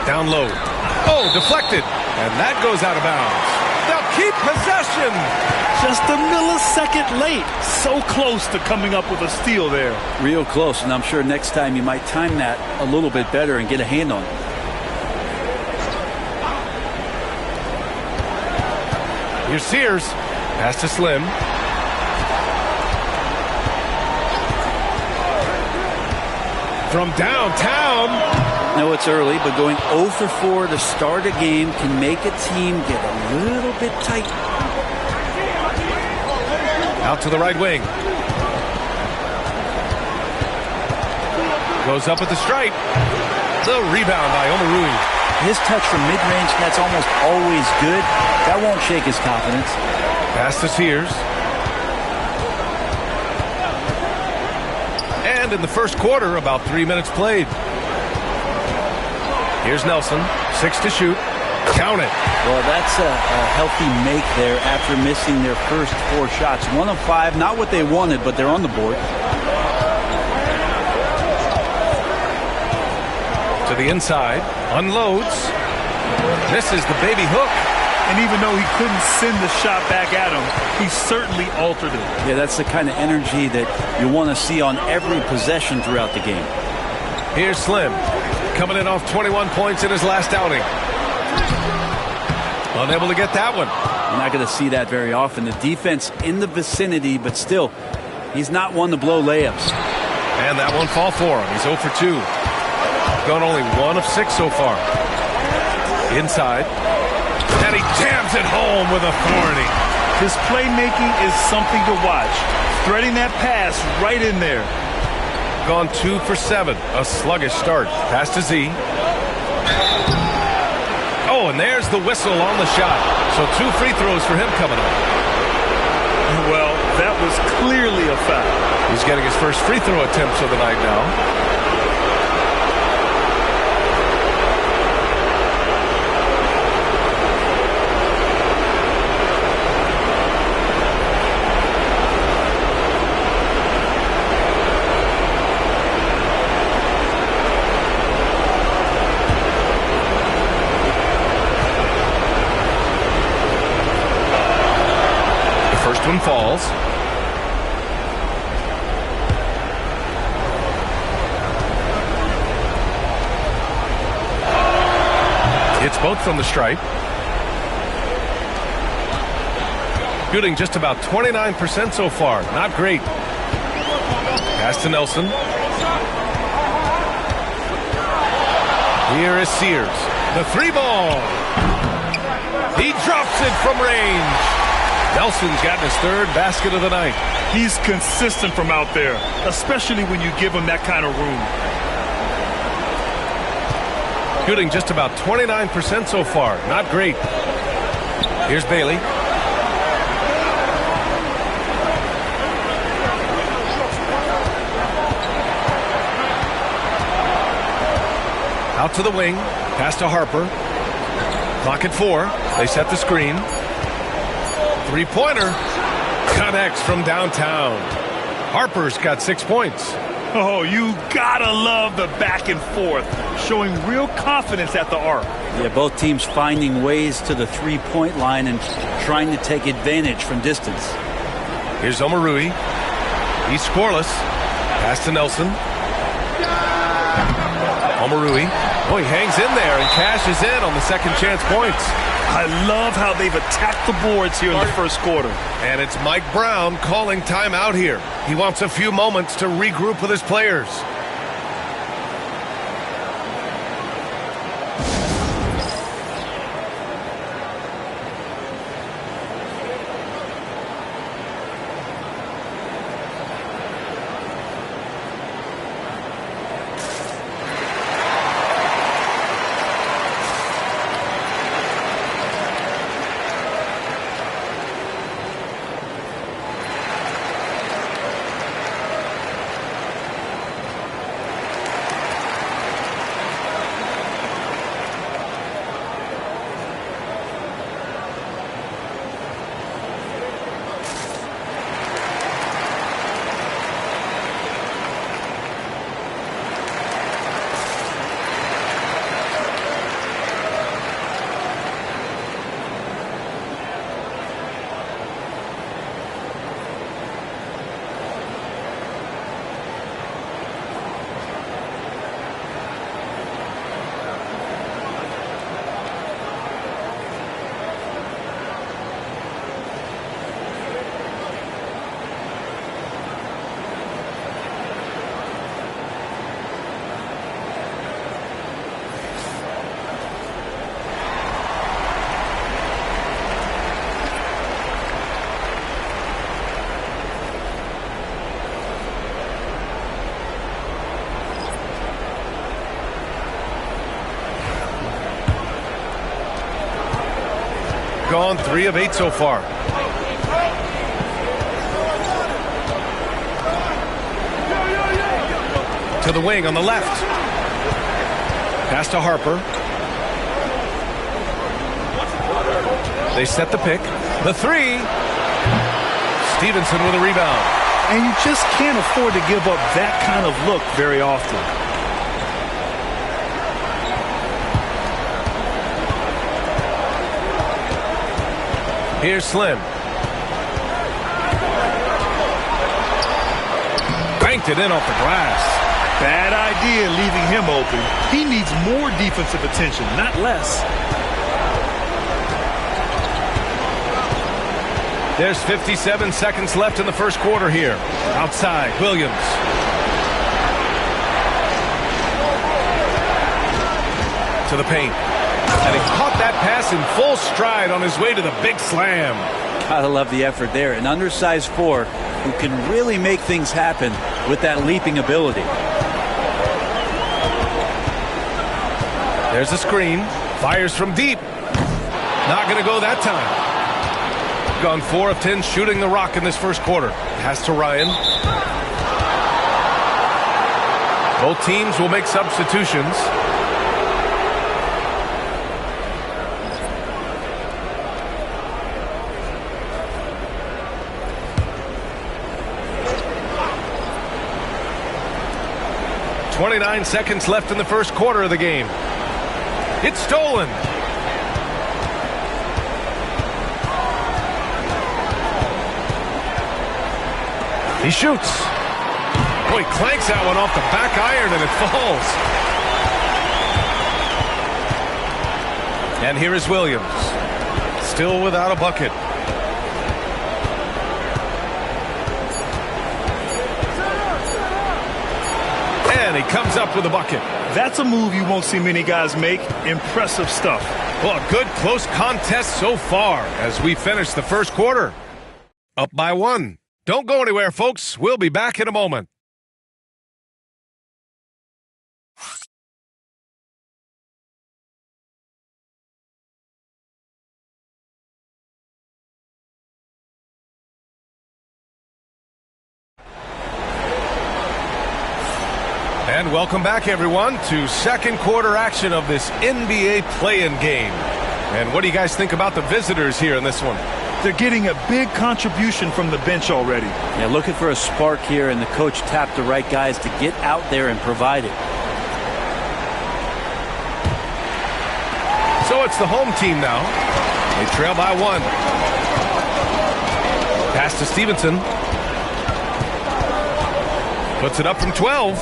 Down low. Oh, deflected. And that goes out of bounds. They'll keep possession. Just a millisecond late. So close to coming up with a steal there. Real close, and I'm sure next time you might time that a little bit better and get a hand on it. Here's Sears. Pass to Slim. From downtown. No, it's early, but going 0 for 4 to start a game can make a team get a little bit tight. Out to the right wing. Goes up at the stripe. The rebound by Omarui. His touch from mid-range, that's almost always good. That won't shake his confidence. Pass to Sears. And in the first quarter, about 3 minutes played. Here's Nelson. 6 to shoot. Count it. Well, that's a healthy make there after missing their first 4 shots. 1 of 5, not what they wanted, but they're on the board. To the inside. Unloads. Misses the baby hook. And even though he couldn't send the shot back at him, he certainly altered it. Yeah, that's the kind of energy that you want to see on every possession throughout the game. Here's Slim. Coming in off 21 points in his last outing. Unable to get that one. You're not going to see that very often. The defense in the vicinity, but still, he's not one to blow layups. And that won't fall for him. He's 0 for 2. Gone only 1 of 6 so far. Inside. And he jams it home with authority. His playmaking is something to watch. Threading that pass right in there. Gone 2 for 7. A sluggish start. Pass to Z. Oh, and there's the whistle on the shot. So 2 free throws for him coming up. Well, that was clearly a foul. He's getting his first free throw attempts of the night now. One falls. It's both from the stripe. Shooting just about 29% so far. Not great. Pass to Nelson. Here is Sears. The 3 ball. He drops it from range. Nelson's gotten his 3rd basket of the night. He's consistent from out there, especially when you give him that kind of room. Shooting just about 29% so far. Not great. Here's Bailey. Out to the wing. Pass to Harper. Clock at 4. They set the screen. 3-pointer connects from downtown. Harper's got 6 points. Oh, you gotta love the back and forth, showing real confidence at the arc. Yeah, both teams finding ways to the 3-point line and trying to take advantage from distance. Here's Omarui. He's scoreless. Pass to Nelson. Omarui. Oh, he hangs in there and cashes in on the second chance points. I love how they've attacked the boards here in the first quarter. And it's Mike Brown calling timeout here. He wants a few moments to regroup with his players. gone 3 of 8 so far. To the wing on the left. Pass to Harper. They set the pick. The 3. Stevenson with a rebound. And you just can't afford to give up that kind of look very often. Here's Slim. Banked it in off the glass. Bad idea leaving him open. He needs more defensive attention, not less. There's 57 seconds left in the first quarter here. Outside, Williams. To the paint. And he caught that pass in full stride on his way to the big slam. Gotta love the effort there. An undersized 4 who can really make things happen with that leaping ability. There's a screen. Fires from deep. Not going to go that time. Gone 4 of 10 shooting the rock in this first quarter. Pass to Ryan. Both teams will make substitutions. .29 seconds left in the first quarter of the game. It's stolen. He shoots. Boy, clanks that one off the back iron and it falls. And here is Williams. Still without a bucket. And he comes up with a bucket. That's a move you won't see many guys make. Impressive stuff. Well, a good close contest so far as we finish the first quarter. Up by 1. Don't go anywhere, folks. We'll be back in a moment. And welcome back, everyone, to second quarter action of this NBA play-in game. And what do you guys think about the visitors here in this one? They're getting a big contribution from the bench already. Yeah, looking for a spark here, and the coach tapped the right guys to get out there and provide it. So it's the home team now. They trail by 1. Pass to Stevenson. Puts it up from 12.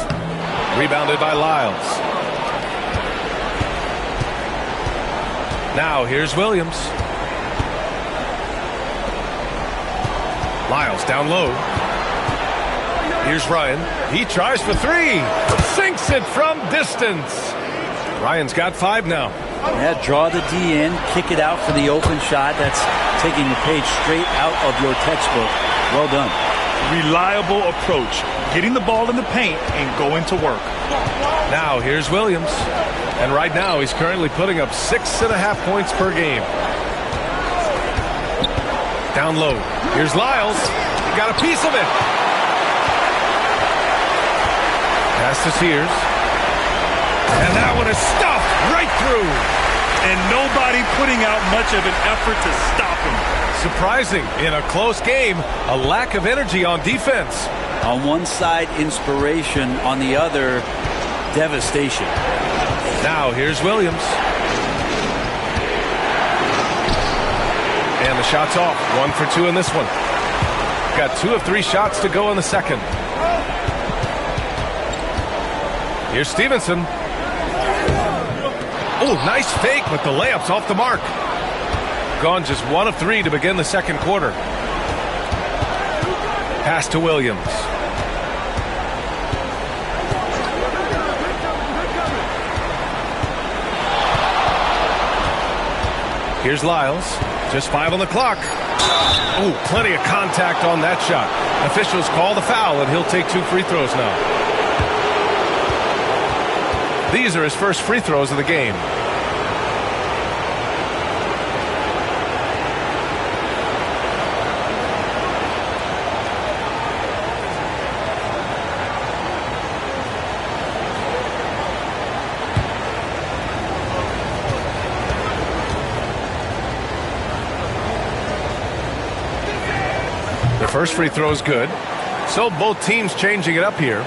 Rebounded by Lyles. Now here's Williams. Lyles down low. Here's Ryan. He tries for 3. Sinks it from distance. Ryan's got 5 now. Yeah, draw the D in, kick it out for the open shot. That's taking the page straight out of your textbook. Well done. Reliable approach. Getting the ball in the paint and going to work. Now here's Williams. And right now he's currently putting up 6.5 points per game. Down low. Here's Lyles. He got a piece of it. Pass to Sears. And that one is stuffed right through. And nobody putting out much of an effort to stop him. Surprising in a close game, a lack of energy on defense. On one side, inspiration. On the other, devastation. Now here's Williams. And the shot's off. 1 for 2 in this one. Got 2 of 3 shots to go in the second. Here's Stevenson. Oh, nice fake, but the layup's off the mark. Gone just 1 of 3 to begin the second quarter. Pass to Williams. Here's Lyles. Just 5 on the clock. Oh, plenty of contact on that shot. Officials call the foul, and he'll take 2 free throws now. These are his first free throws of the game. First free throw is good. So both teams changing it up here.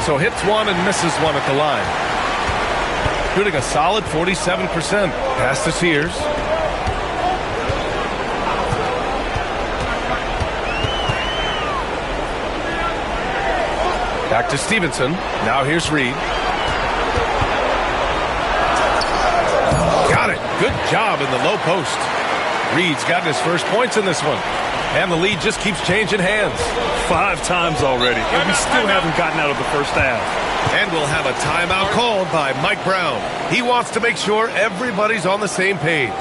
So hits one and misses one at the line. Shooting a solid 47%. Pass to Sears. Back to Stevenson. Now here's Reed. Got it. Good job in the low post. Reed's gotten his first points in this one. And the lead just keeps changing hands. 5 times already, and we still haven't gotten out of the first half. And we'll have a timeout called by Mike Brown. He wants to make sure everybody's on the same page.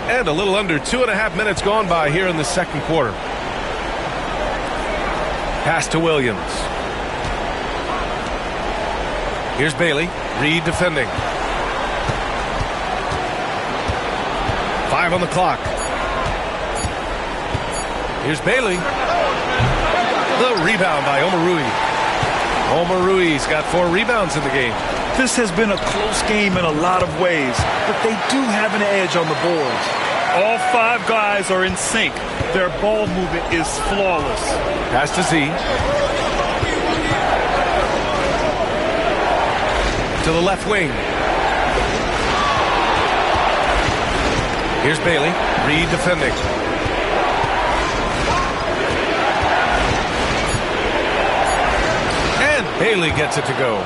And a little under 2.5 minutes gone by here in the second quarter. Pass to Williams. Here's Bailey. Reed defending. 5 on the clock. Here's Bailey. The rebound by Omarui. Omarui's got 4 rebounds in the game. This has been a close game in a lot of ways, but they do have an edge on the boards. All 5 guys are in sync. Their ball movement is flawless. Pass to Z. To the left wing. Here's Bailey. Reed defending. And Bailey gets it to go.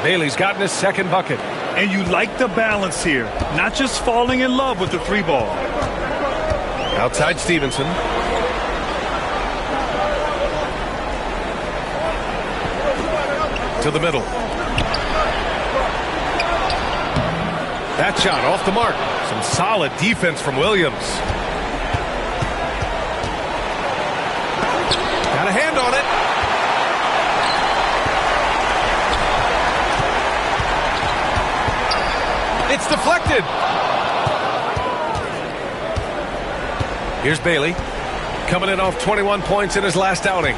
Bailey's gotten his second bucket. And you like the balance here. Not just falling in love with the 3 ball. Outside Stevenson. To the middle. That shot off the mark. Some solid defense from Williams. Got a hand on it. It's deflected. Here's Bailey, coming in off 21 points in his last outing.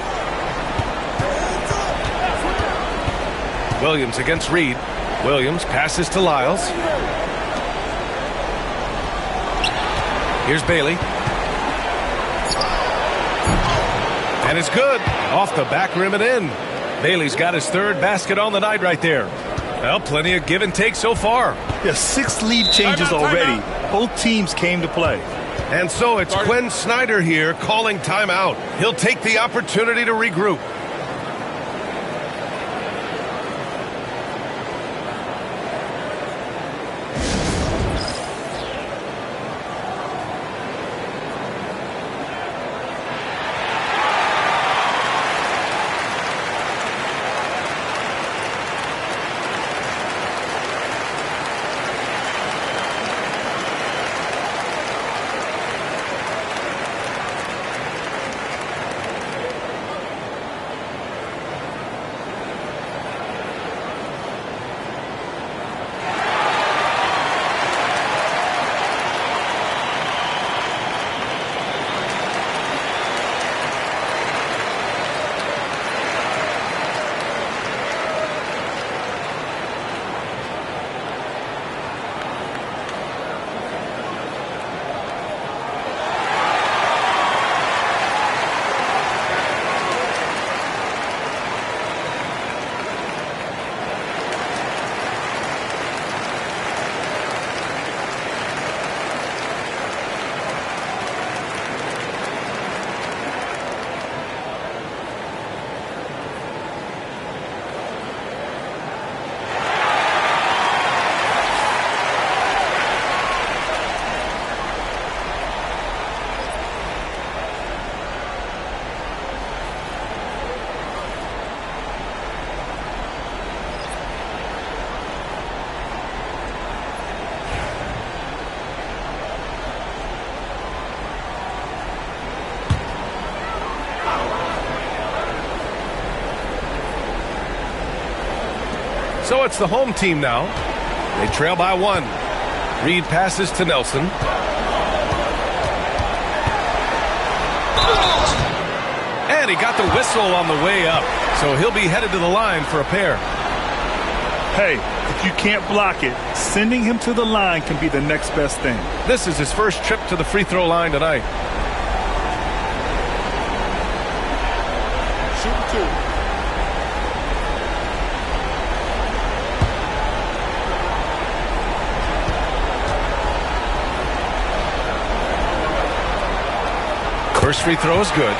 Williams against Reed. Williams passes to Lyles. Here's Bailey. And it's good. Off the back rim and in. Bailey's got his 3rd basket on the night right there. Well, plenty of give and take so far. Yeah, 6 lead changes already. Both teams came to play. And so it's Quinn Snyder here calling timeout. He'll take the opportunity to regroup. So it's the home team now. They trail by 1. Reed passes to Nelson. And he got the whistle on the way up. So he'll be headed to the line for a pair. Hey, if you can't block it, sending him to the line can be the next best thing. This is his first trip to the free throw line tonight. Shoot 2. First free throw is good.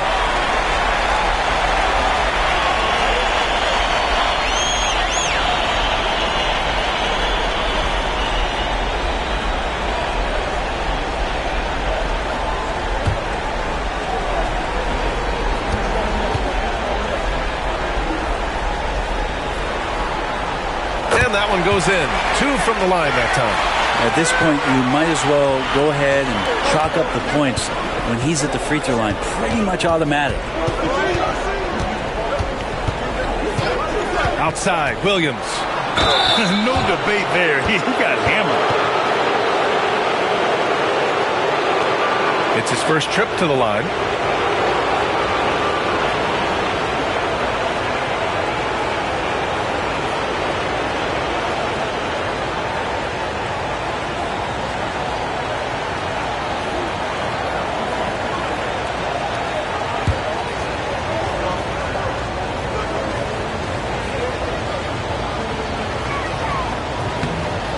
And that one goes in. 2 from the line that time. At this point, you might as well go ahead and chalk up the points when he's at the free throw line. Pretty much automatic. Outside, Williams. No debate there. He got hammered. It's his first trip to the line.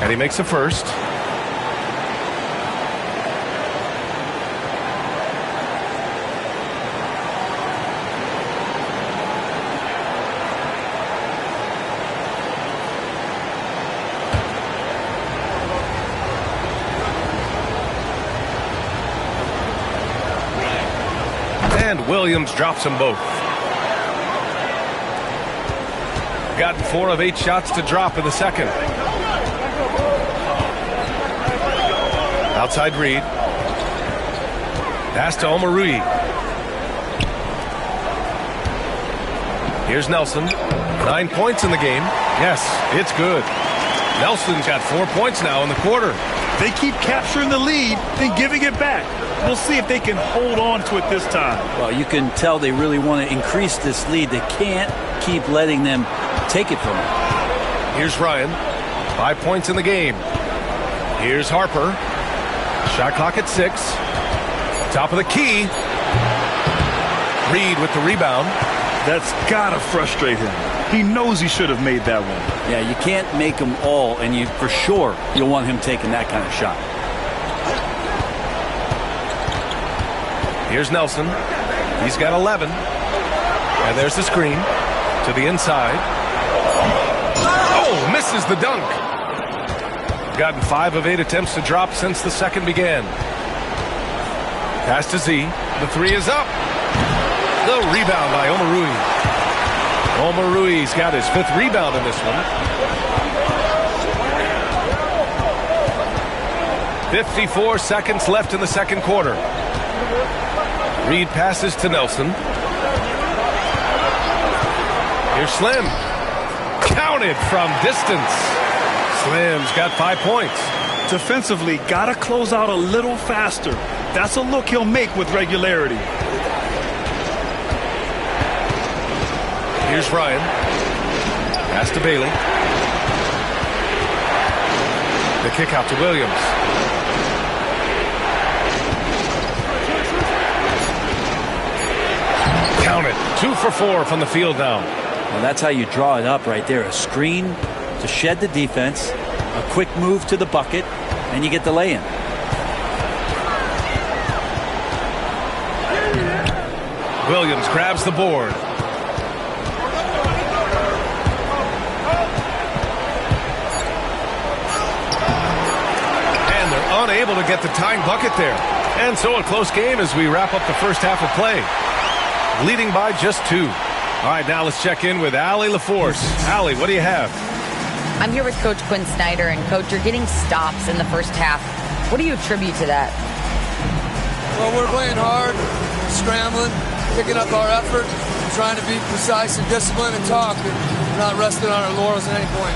And he makes a first. And Williams drops them both. Gotten 4 of 8 shots to drop in the second. Outside Reed. Pass to Omarui. Here's Nelson. 9 points in the game. Yes, it's good. Nelson's got 4 points now in the quarter. They keep capturing the lead, then giving it back. We'll see if they can hold on to it this time. Well, you can tell they really want to increase this lead. They can't keep letting them take it from them. Here's Ryan. 5 points in the game. Here's Harper. Shot clock at 6. Top of the key. Reed with the rebound. That's got to frustrate him. He knows he should have made that one. Yeah, you can't make them all, and you for sure you'll want him taking that kind of shot. Here's Nelson. He's got 11. And there's the screen to the inside. Oh, misses the dunk. Gotten 5 of 8 attempts to drop since the second began. Pass to Z. The 3 is up. The rebound by Omarui. Omarui's got his 5th rebound in this one. 54 seconds left in the second quarter. Reed passes to Nelson. Here's Slim. Counted from distance. Slim's got 5 points. Defensively, got to close out a little faster. That's a look he'll make with regularity. Here's Ryan. Pass to Bailey. The kick out to Williams. Count it. 2 for 4 from the field now. Well, that's how you draw it up right there. A screen to shed the defense, a quick move to the bucket, and you get the lay-in. Williams grabs the board. And they're unable to get the tying bucket there. And so a close game as we wrap up the first half of play. Leading by just 2. All right, now let's check in with Allie LaForce. Allie, what do you have? I'm here with Coach Quinn Snyder, and Coach, you're getting stops in the first half. What do you attribute to that? Well, we're playing hard, scrambling, picking up our effort, trying to be precise and disciplined and talk, and not resting on our laurels at any point.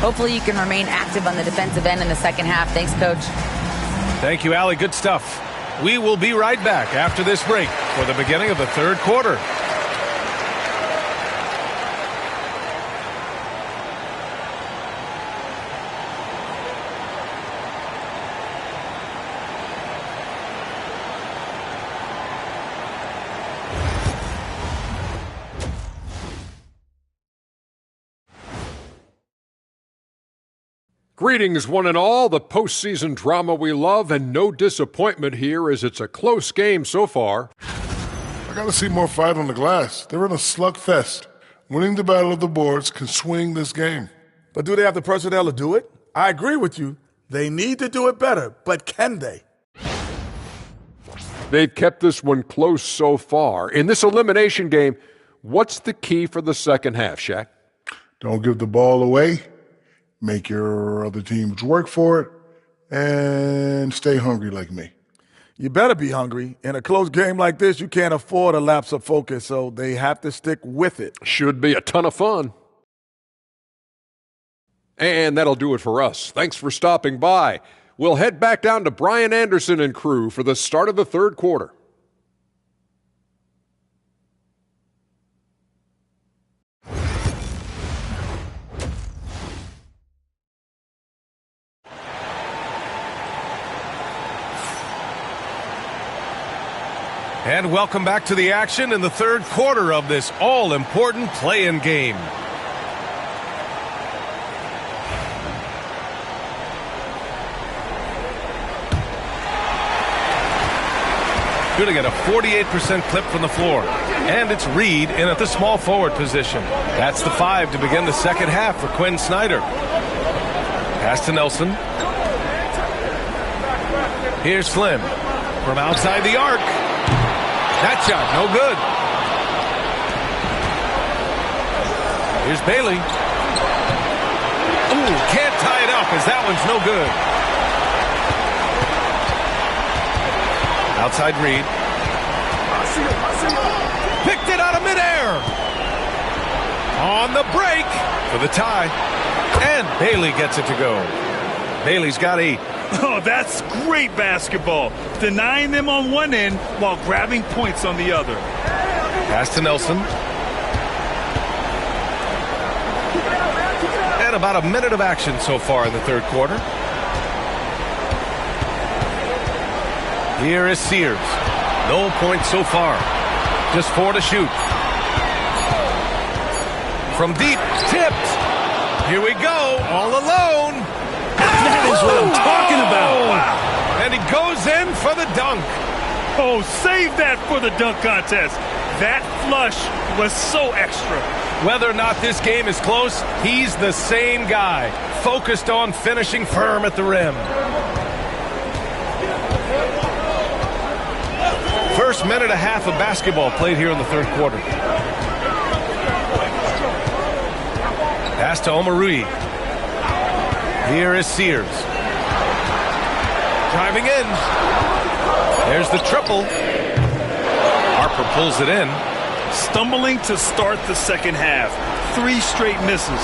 Hopefully you can remain active on the defensive end in the second half. Thanks, Coach. Thank you, Allie. Good stuff. We will be right back after this break for the beginning of the third quarter. Greetings, one and all. The postseason drama we love, and no disappointment here as it's a close game so far. I got to see more fight on the glass. They're in a slugfest. Winning the battle of the boards can swing this game. But do they have the personnel to do it? I agree with you. They need to do it better, but can they? They've kept this one close so far. In this elimination game, what's the key for the second half, Shaq? Don't give the ball away. Make your other teams work for it, and stay hungry like me. You better be hungry. In a close game like this, you can't afford a lapse of focus, so they have to stick with it. Should be a ton of fun. And that'll do it for us. Thanks for stopping by. We'll head back down to Brian Anderson and crew for the start of the third quarter. And welcome back to the action in the third quarter of this all-important play-in game. Shooting at a 48% clip from the floor. And it's Reed in at the small forward position. That's the 5 to begin the second half for Quinn Snyder. Pass to Nelson. Here's Flynn from outside the arc. That shot, no good. Here's Bailey. Ooh, can't tie it up as that one's no good. Outside Reed. Picked it out of midair. On the break for the tie. And Bailey gets it to go. Bailey's got 8. Oh, that's great basketball. Denying them on one end while grabbing points on the other. Pass to Nelson. And about a minute of action so far in the third quarter. Here is Sears. No points so far. Just 4 to shoot. From deep, tipped. Here we go, all alone. That is what I'm talking about. Wow. And he goes in for the dunk. Oh, save that for the dunk contest. That flush was so extra. Whether or not this game is close, he's the same guy, focused on finishing firm at the rim. First minute and a half of basketball played here in the third quarter. Pass to Omarui. Here is Sears. Driving in. There's the triple. Harper pulls it in. Stumbling to start the second half. 3 straight misses.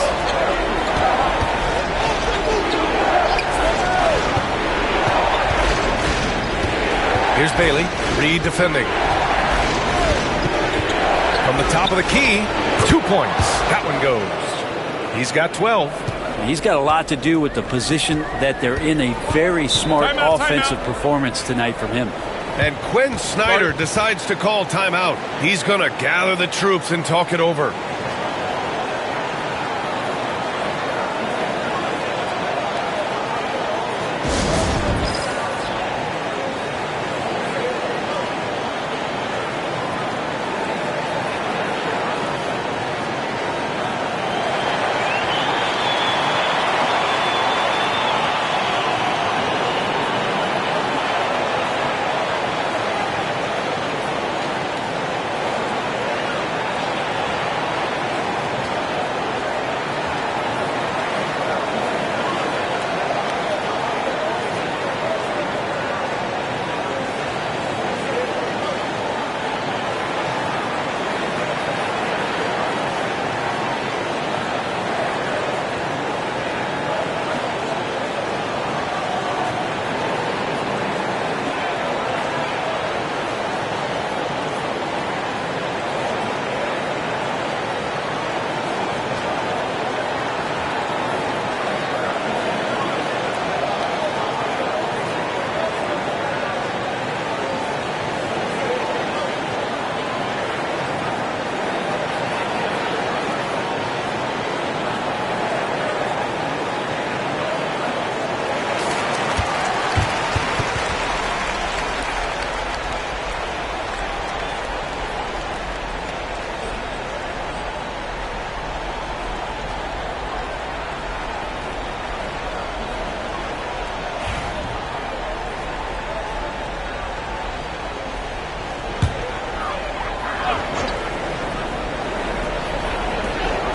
Here's Bailey. Reed defending. From the top of the key, 2 points. That one goes. He's got 12. He's got a lot to do with the position that they're in. A very smart offensive performance tonight from him. And Quinn Snyder decides to call timeout. He's going to gather the troops and talk it over.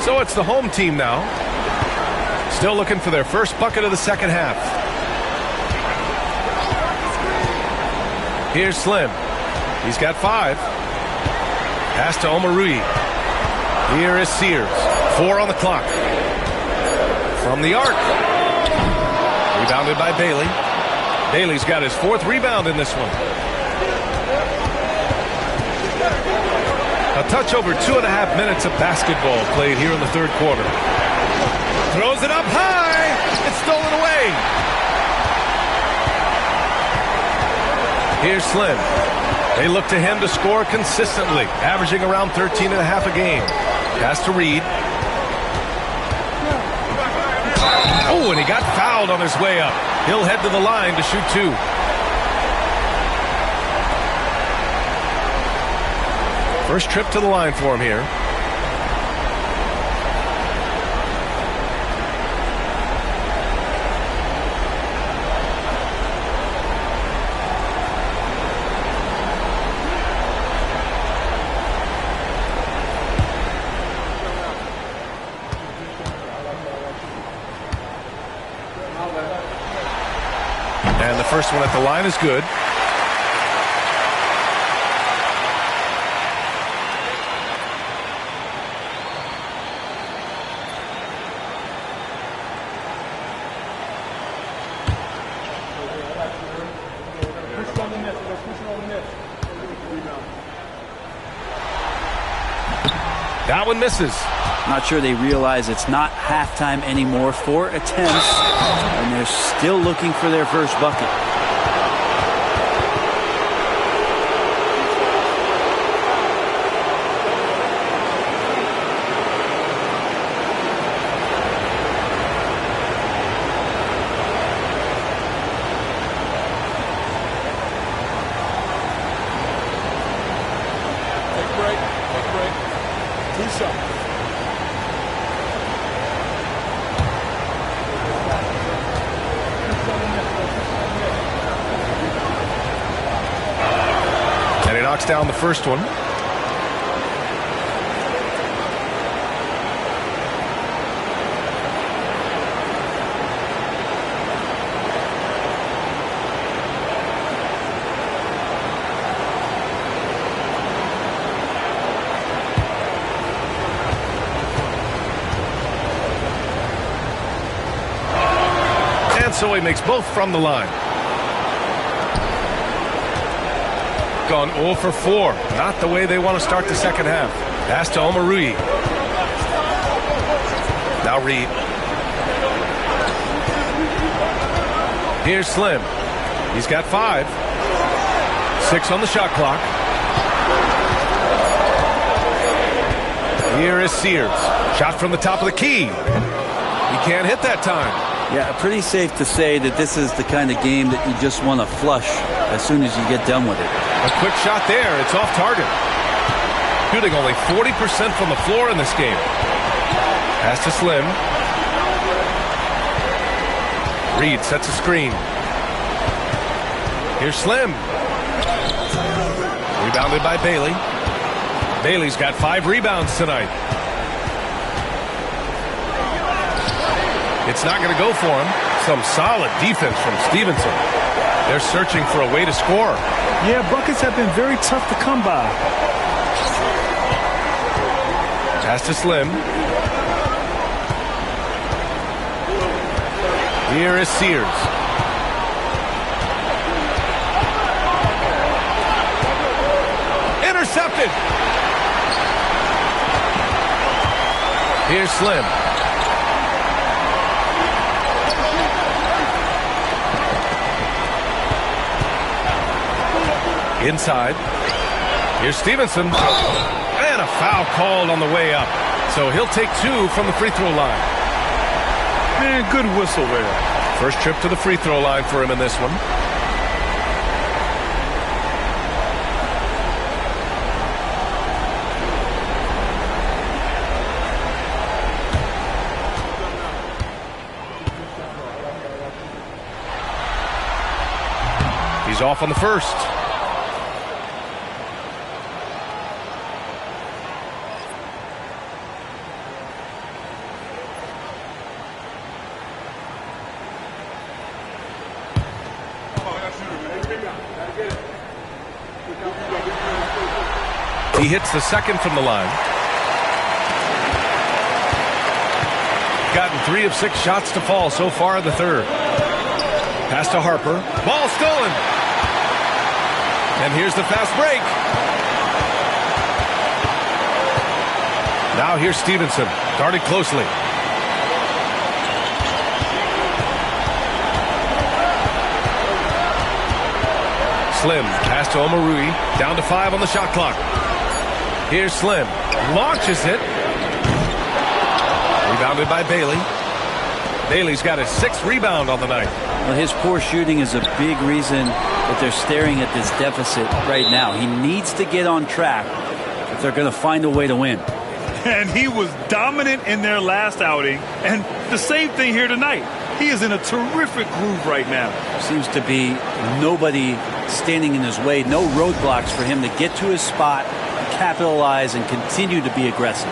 So it's the home team now. Still looking for their first bucket of the second half. Here's Slim. He's got 5. Pass to Omarui. Here is Sears. 4 on the clock. From the arc. Rebounded by Bailey. Bailey's got his 4th rebound in this one. A touch over 2.5 minutes of basketball played here in the third quarter. Throws it up high. It's stolen away. Here's Slim. They look to him to score consistently, averaging around 13.5 a game. Pass to Reed. Oh, and he got fouled on his way up. He'll head to the line to shoot 2. First trip to the line for him here. And the first one at the line is good. That one misses. Not sure they realize it's not halftime anymore. 4 attempts, and they're still looking for their first bucket. Down the first one. And so he makes both from the line. Gone 0 for 4. Not the way they want to start the second half. Pass to Omarui. Now Reed. Here's Slim. He's got 5. 6 on the shot clock. Here is Sears. Shot from the top of the key. He can't hit that time. Yeah, pretty safe to say that this is the kind of game that you just want to flush as soon as you get done with it. A quick shot there. It's off target. Shooting only 40% from the floor in this game. Pass to Slim. Reed sets a screen. Here's Slim. Rebounded by Bailey. Bailey's got 5 rebounds tonight. It's not going to go for him. Some solid defense from Stevenson. They're searching for a way to score. Yeah, buckets have been very tough to come by. Pass to Slim. Here is Sears. Intercepted. Here's Slim. Inside. Here's Stevenson. And a foul called on the way up. So he'll take 2 from the free throw line. Man, good whistle there. First trip to the free throw line for him in this one. He's off on the first. He hits the second from the line. Gotten 3 of 6 shots to fall so far in the third. Pass to Harper. Ball stolen. And here's the fast break. Now here's Stevenson. Guarded closely. Slim. Pass to Omarui. Down to 5 on the shot clock. Here's Slim. Launches it. Rebounded by Bailey. Bailey's got his 6th rebound on the night. Well, his poor shooting is a big reason that they're staring at this deficit right now. He needs to get on track if they're going to find a way to win. And he was dominant in their last outing. And the same thing here tonight. He is in a terrific groove right now. Seems to be nobody standing in his way. No roadblocks for him to get to his spot, capitalize, and continue to be aggressive.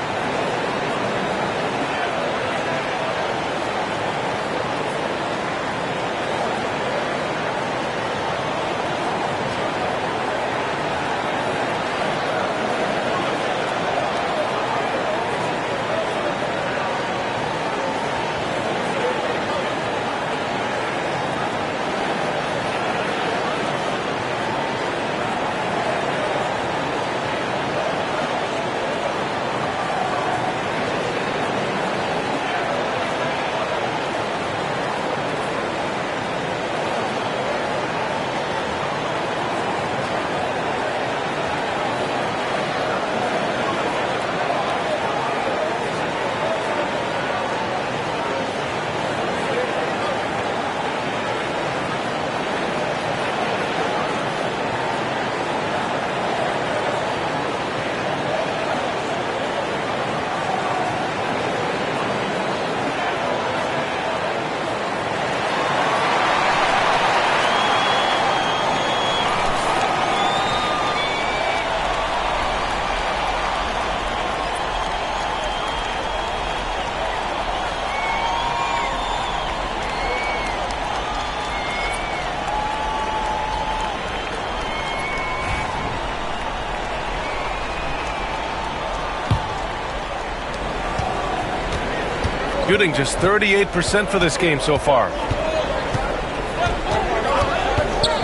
Shooting just 38% for this game so far.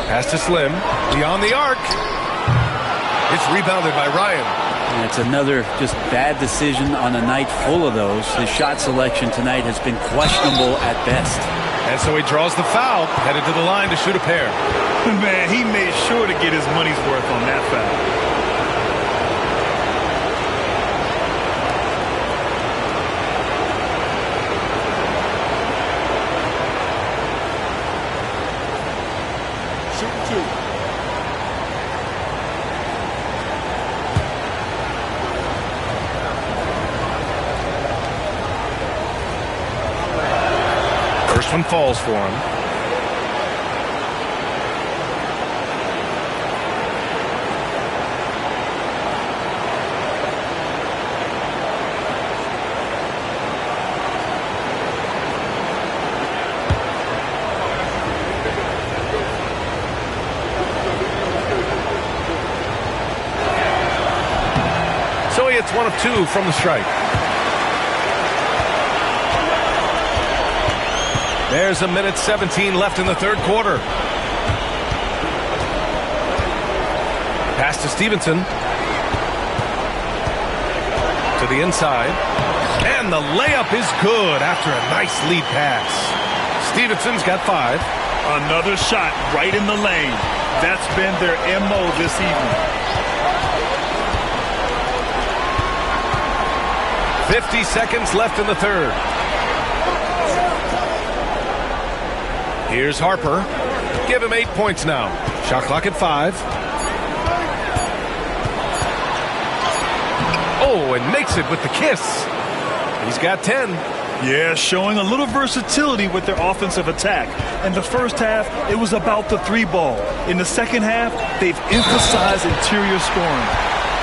Pass to Slim. Beyond the arc. It's rebounded by Ryan. And it's another just bad decision on a night full of those. His shot selection tonight has been questionable at best. And so he draws the foul, headed to the line to shoot a pair. Man, he made sure to get his money's worth on that foul. First one falls for him. So he hits 1 of 2 from the strike. There's a minute 17 left in the third quarter. Pass to Stevenson. To the inside. And the layup is good after a nice lead pass. Stevenson's got 5. Another shot right in the lane. That's been their MO this evening. 50 seconds left in the third. Here's Harper. Give him 8 points now. Shot clock at 5. Oh, and makes it with the kiss. He's got 10. Yeah, showing a little versatility with their offensive attack. In the first half, it was about the 3-ball. In the second half, they've emphasized interior scoring.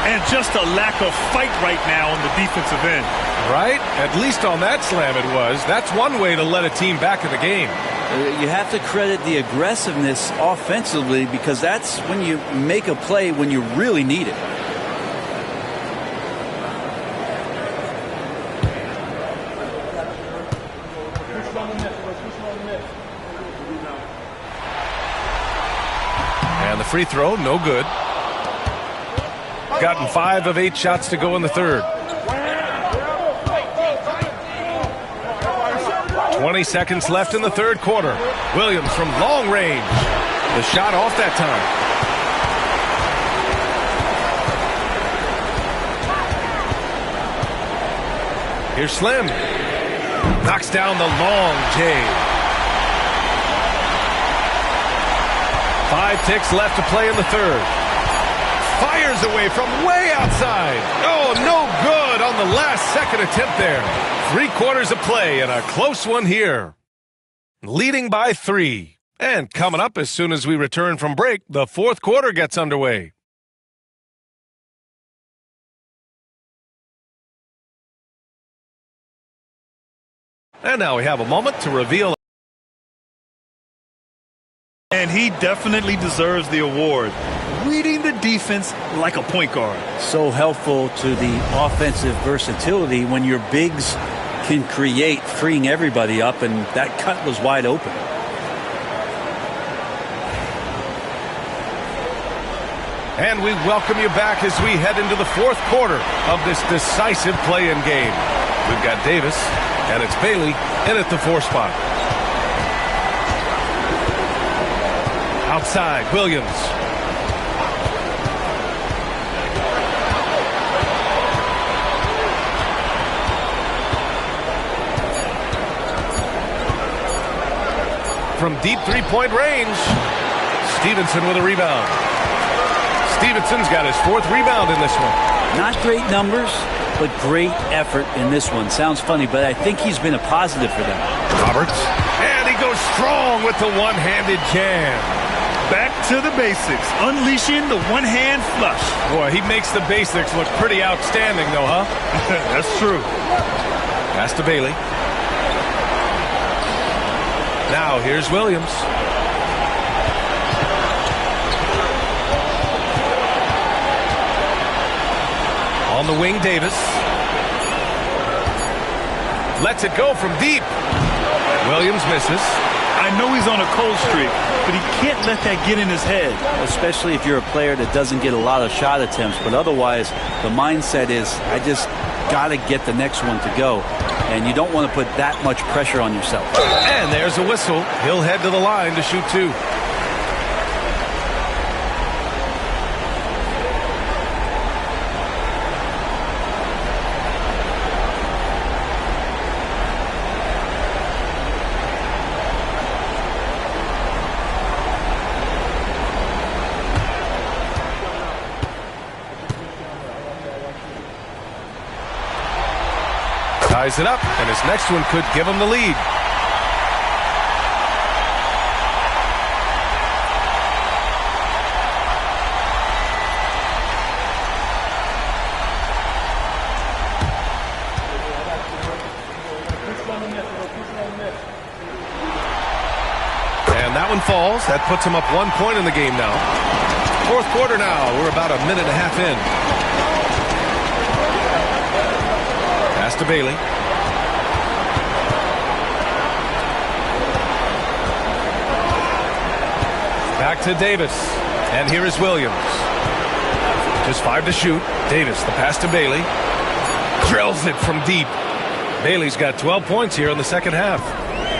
And just a lack of fight right now on the defensive end. Right? At least on that slam it was. That's one way to let a team back in the game. You have to credit the aggressiveness offensively because that's when you make a play when you really need it. free throw, no good. Gotten 5 of 8 shots to go in the third. 20 seconds left in the third quarter. Williams from long range. The shot off that time. Here's Slim. Knocks down the long J. 5 ticks left to play in the third. Fires away from way outside. Oh, no good on the last second attempt there. 3 quarters of play and a close one here. Leading by 3. And coming up as soon as we return from break, the fourth quarter gets underway. And now we have a moment to reveal. And he definitely deserves the award. Reading the defense like a point guard. So helpful to the offensive versatility when your bigs can create, freeing everybody up, and that cut was wide open. And we welcome you back as we head into the fourth quarter of this decisive play-in game. We've got Davis, and it's Bailey in at the 4 spot. Outside, Williams. From deep three-point range, Stevenson with a rebound. Stevenson's got his 4th rebound in this one. Not great numbers, but great effort in this one. Sounds funny, but I think he's been a positive for them. Roberts. And he goes strong with the one-handed jam. Back to the basics, unleashing the one-hand flush. Boy, he makes the basics look pretty outstanding, though, huh? That's true. Pass to Bailey. Now, here's Williams. On the wing, Davis. Lets it go from deep. Williams misses. I know he's on a cold streak, but he can't let that get in his head. Especially if you're a player that doesn't get a lot of shot attempts, but otherwise the mindset is, I just got to get the next one to go. And you don't want to put that much pressure on yourself. And there's a whistle. He'll head to the line to shoot 2. Ties it up, and his next one could give him the lead. And that one falls. That puts him up 1 point in the game now. Fourth quarter now. We're about a minute and a half in. Pass to Bailey. Back to Davis. And here is Williams. Just 5 to shoot. Davis, the pass to Bailey. Drills it from deep. Bailey's got 12 points here in the second half.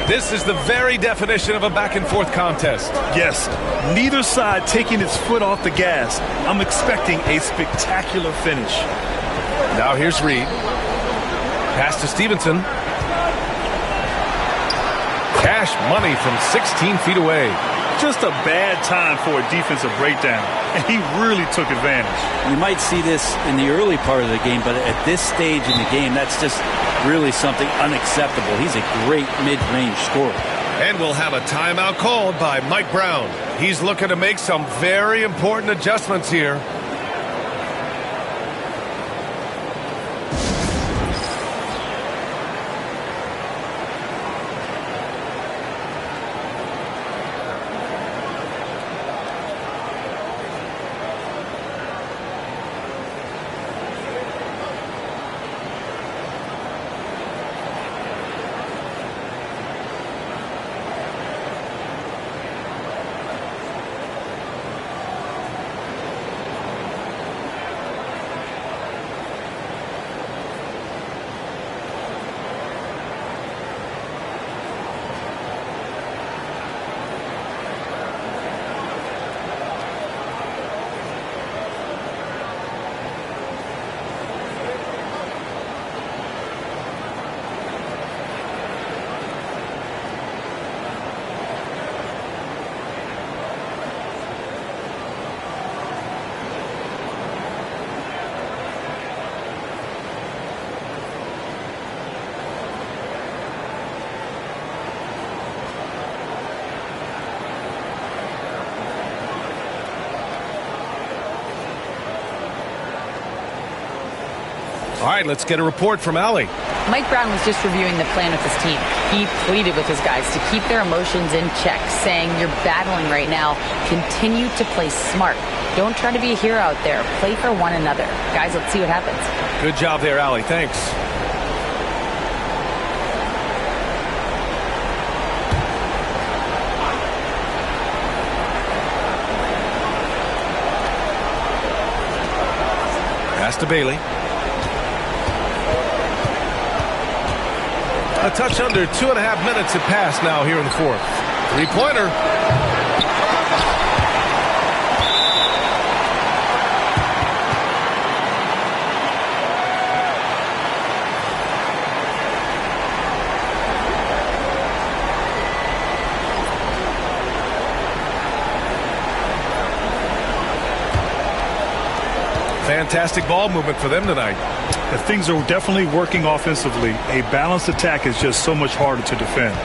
This is the very definition of a back-and-forth contest. Yes, neither side taking its foot off the gas. I'm expecting a spectacular finish. Now here's Reed. Pass to Stevenson. Cash money from 16 feet away. Just a bad time for a defensive breakdown, and he really took advantage. You might see this in the early part of the game, but at this stage in the game, that's just really something unacceptable. He's a great mid-range scorer. And we'll have a timeout called by Mike Brown. He's looking to make some very important adjustments here. All right, let's get a report from Allie. Mike Brown was just reviewing the plan with his team. He pleaded with his guys to keep their emotions in check, saying, "You're battling right now. Continue to play smart. Don't try to be a hero out there. Play for one another." Guys, let's see what happens. Good job there, Allie. Thanks. Pass to Bailey. A touch under 2.5 minutes have passed now here in the fourth. Three-pointer. Fantastic ball movement for them tonight. Things are definitely working offensively. A balanced attack is just so much harder to defend.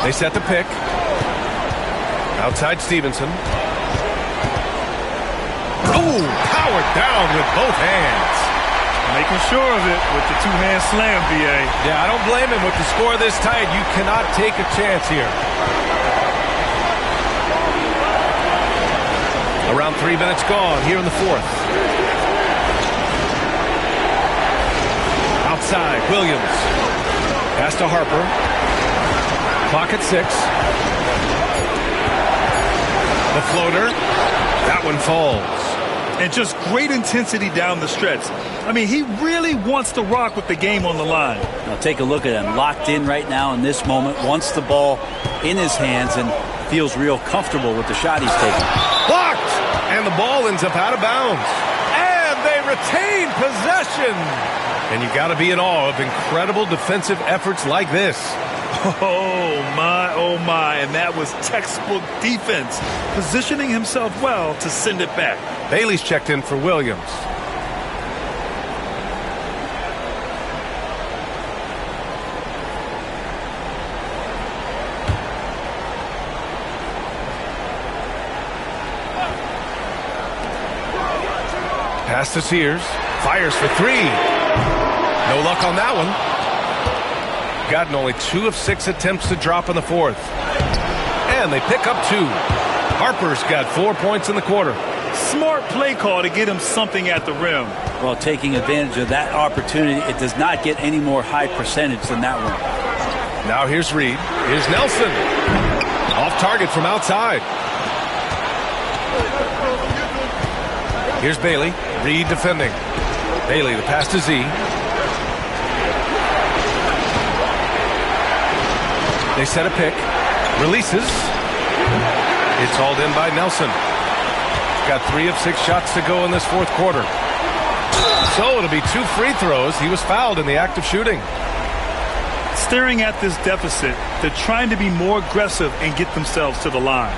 They set the pick. Outside Stevenson. Oh, powered down with both hands. Making sure of it with the two-hand slam, B.A. Yeah, I don't blame him. With the score this tight, you cannot take a chance here. Around 3 minutes gone here in the fourth. Outside, Williams. Pass to Harper. Clock at 6. The floater. That one falls. And just great intensity down the stretch. I mean, he really wants to rock with the game on the line. Now take a look at him. Locked in right now in this moment. Wants the ball in his hands and feels real comfortable with the shot he's taking. Blocked! And the ball ends up out of bounds. And they retain possession. And you've got to be in awe of incredible defensive efforts like this. Oh, my. And that was textbook defense. Positioning himself well to send it back. Bailey's checked in for Williams. Pass to Sears. Fires for 3. No luck on that one. Gotten only 2 of 6 attempts to drop in the fourth. And they pick up 2. Harper's got 4 points in the quarter. Smart play call to get him something at the rim. Well, taking advantage of that opportunity, it does not get any more high percentage than that one. Now here's Reed. Here's Nelson. Off target from outside. Here's Bailey. Reed defending. Bailey, the pass to Z. They set a pick. Releases. It's hauled in by Nelson. Got 3 of 6 shots to go in this fourth quarter. So it'll be 2 free throws. He was fouled in the act of shooting. Staring at this deficit, they're trying to be more aggressive and get themselves to the line.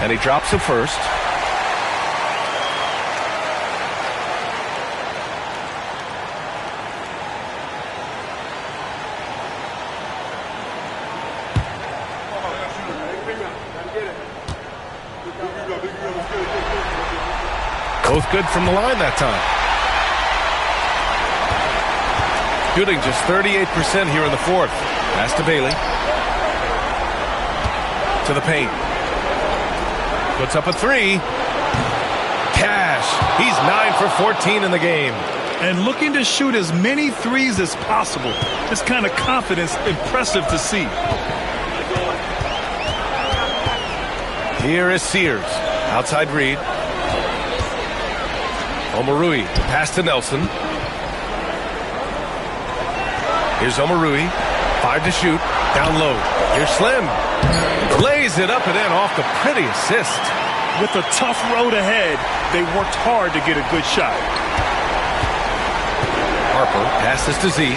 And he drops the first. Both good from the line that time. Shooting just 38% here in the fourth. Pass to Bailey. To the paint. Puts up a 3. Cash. He's 9 for 14 in the game. And looking to shoot as many threes as possible. This kind of confidence, impressive to see. Here is Sears. Outside Reed. Omarui. Pass to Nelson. Here's Omarui. 5 to shoot. Down low. Here's Slim. Lays it up and in off the pretty assist. With a tough road ahead, they worked hard to get a good shot. Harper passes to Z.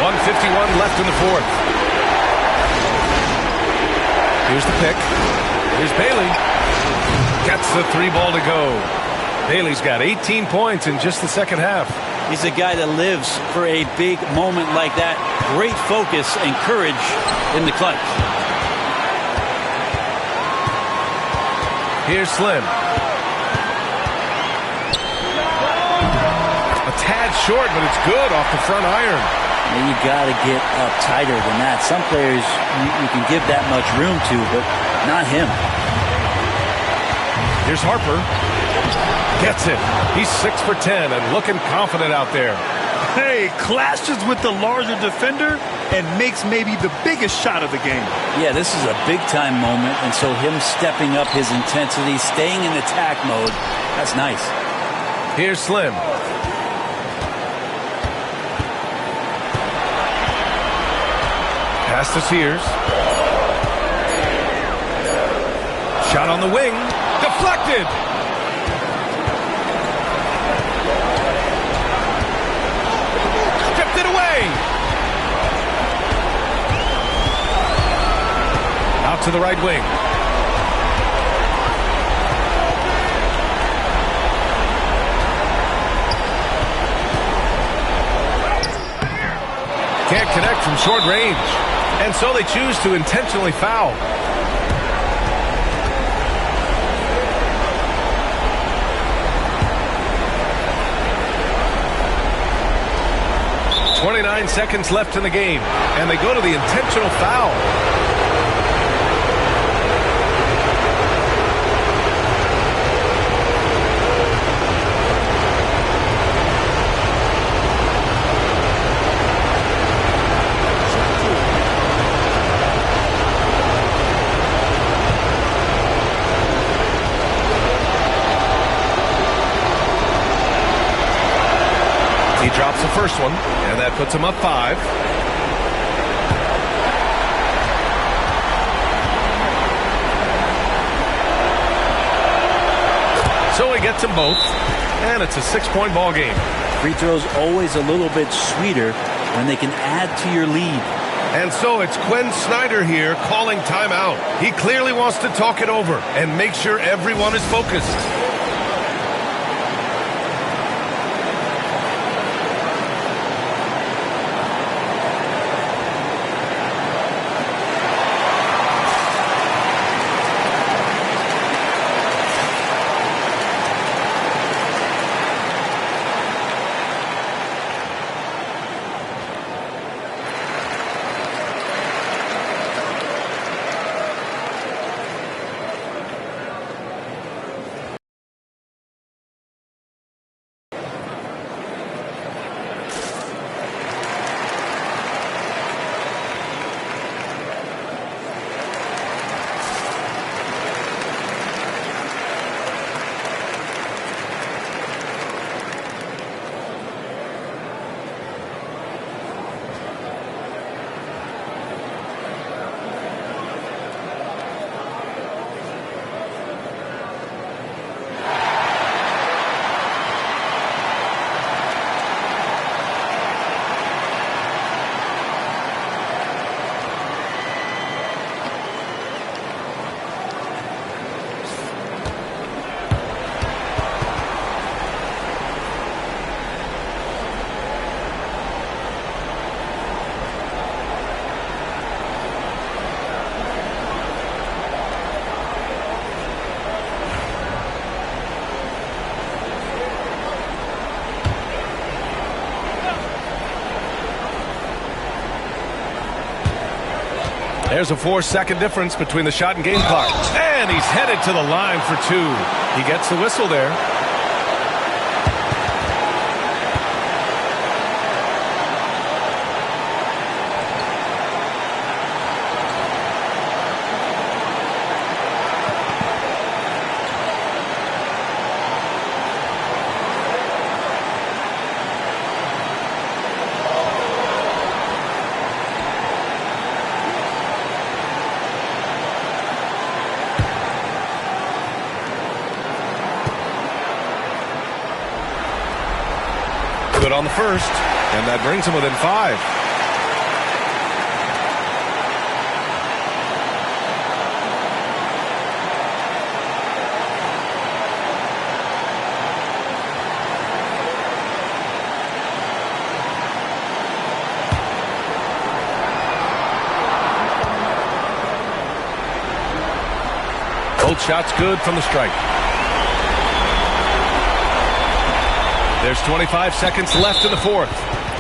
1:51 left in the fourth. Here's the pick. Here's Bailey. Gets the 3 ball to go. Bailey's got 18 points in just the second half. He's a guy that lives for a big moment like that. Great focus and courage in the clutch. Here's Slim. A tad short, but it's good off the front iron. You got to get up tighter than that. Some players you can give that much room to, but not him. Here's Harper. Gets it. He's 6 for 10 and looking confident out there. Hey, clashes with the larger defender and makes maybe the biggest shot of the game. Yeah, this is a big-time moment, and so him stepping up his intensity, staying in attack mode, that's nice. Here's Slim. Pass to Sears. Shot on the wing. Deflected. Stripped it away. Out to the right wing. Can't connect from short range. And so they choose to intentionally foul. .29 seconds left in the game, and they go to the intentional foul. He drops the first one, and that puts him up 5. So he gets them both, and it's a 6-point ball game. Free throws always a little bit sweeter when they can add to your lead. And so it's Quinn Snyder here calling timeout. He clearly wants to talk it over and make sure everyone is focused. There's a 4-second difference between the shot and game clock. And he's headed to the line for 2. He gets the whistle there. Good on the first, and that brings him within 5. Both shots good from the stripe. There's 25 seconds left in the fourth.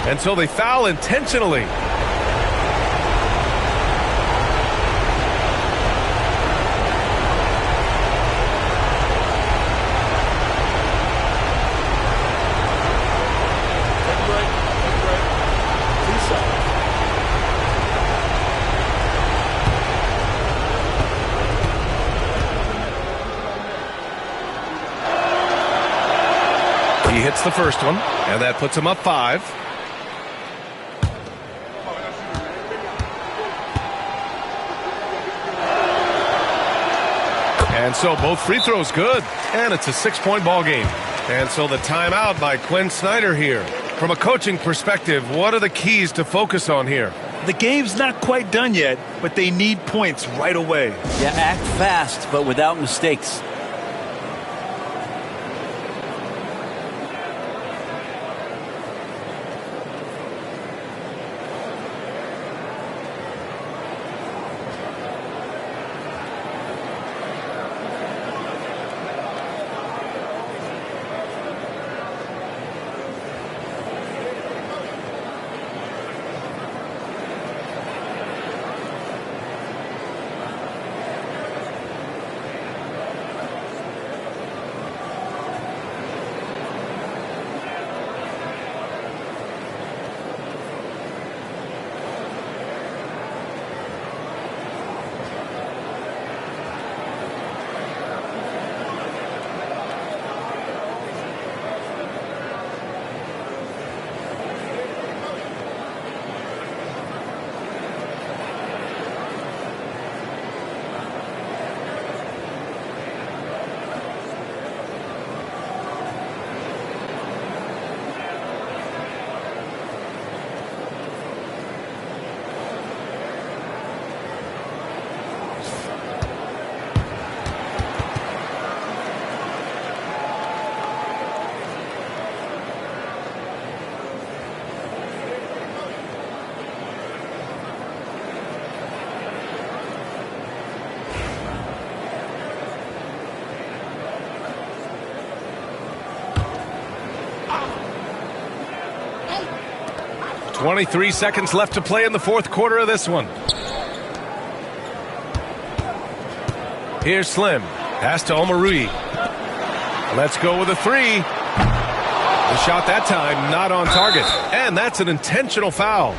And so they foul intentionally. He hits the first one, and that puts him up 5. And so both free throws good, and it's a 6-point ball game. And so the timeout by Quinn Snyder here. From a coaching perspective, what are the keys to focus on here? The game's not quite done yet, but they need points right away. Yeah, act fast, but without mistakes. .23 seconds left to play in the fourth quarter of this one. Here's Slim. Pass to Omarui. Let's go with a 3. The shot that time not on target. And that's an intentional foul.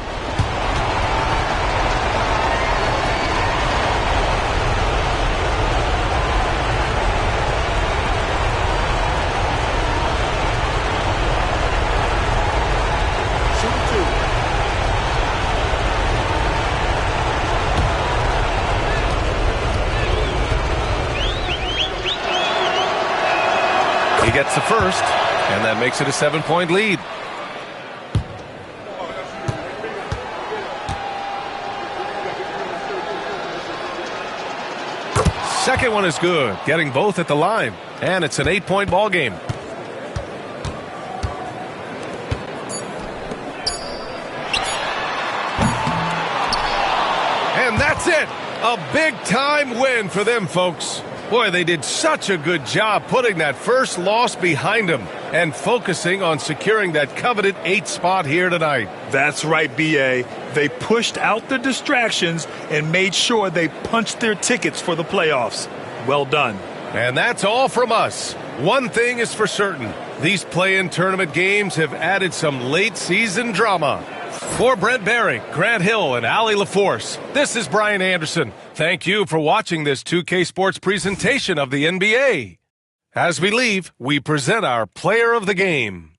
Gets the first, and that makes it a 7-point lead. Second one is good, getting both at the line, and it's an 8-point ball game. And that's it, a big-time win for them, folks. Boy, they did such a good job putting that first loss behind them and focusing on securing that coveted 8th spot here tonight. That's right, B.A. They pushed out the distractions and made sure they punched their tickets for the playoffs. Well done. And that's all from us. One thing is for certain. These play-in tournament games have added some late-season drama. For Brent Barry, Grant Hill, and Allie LaForce, this is Brian Anderson. Thank you for watching this 2K Sports presentation of the NBA. As we leave, we present our player of the game.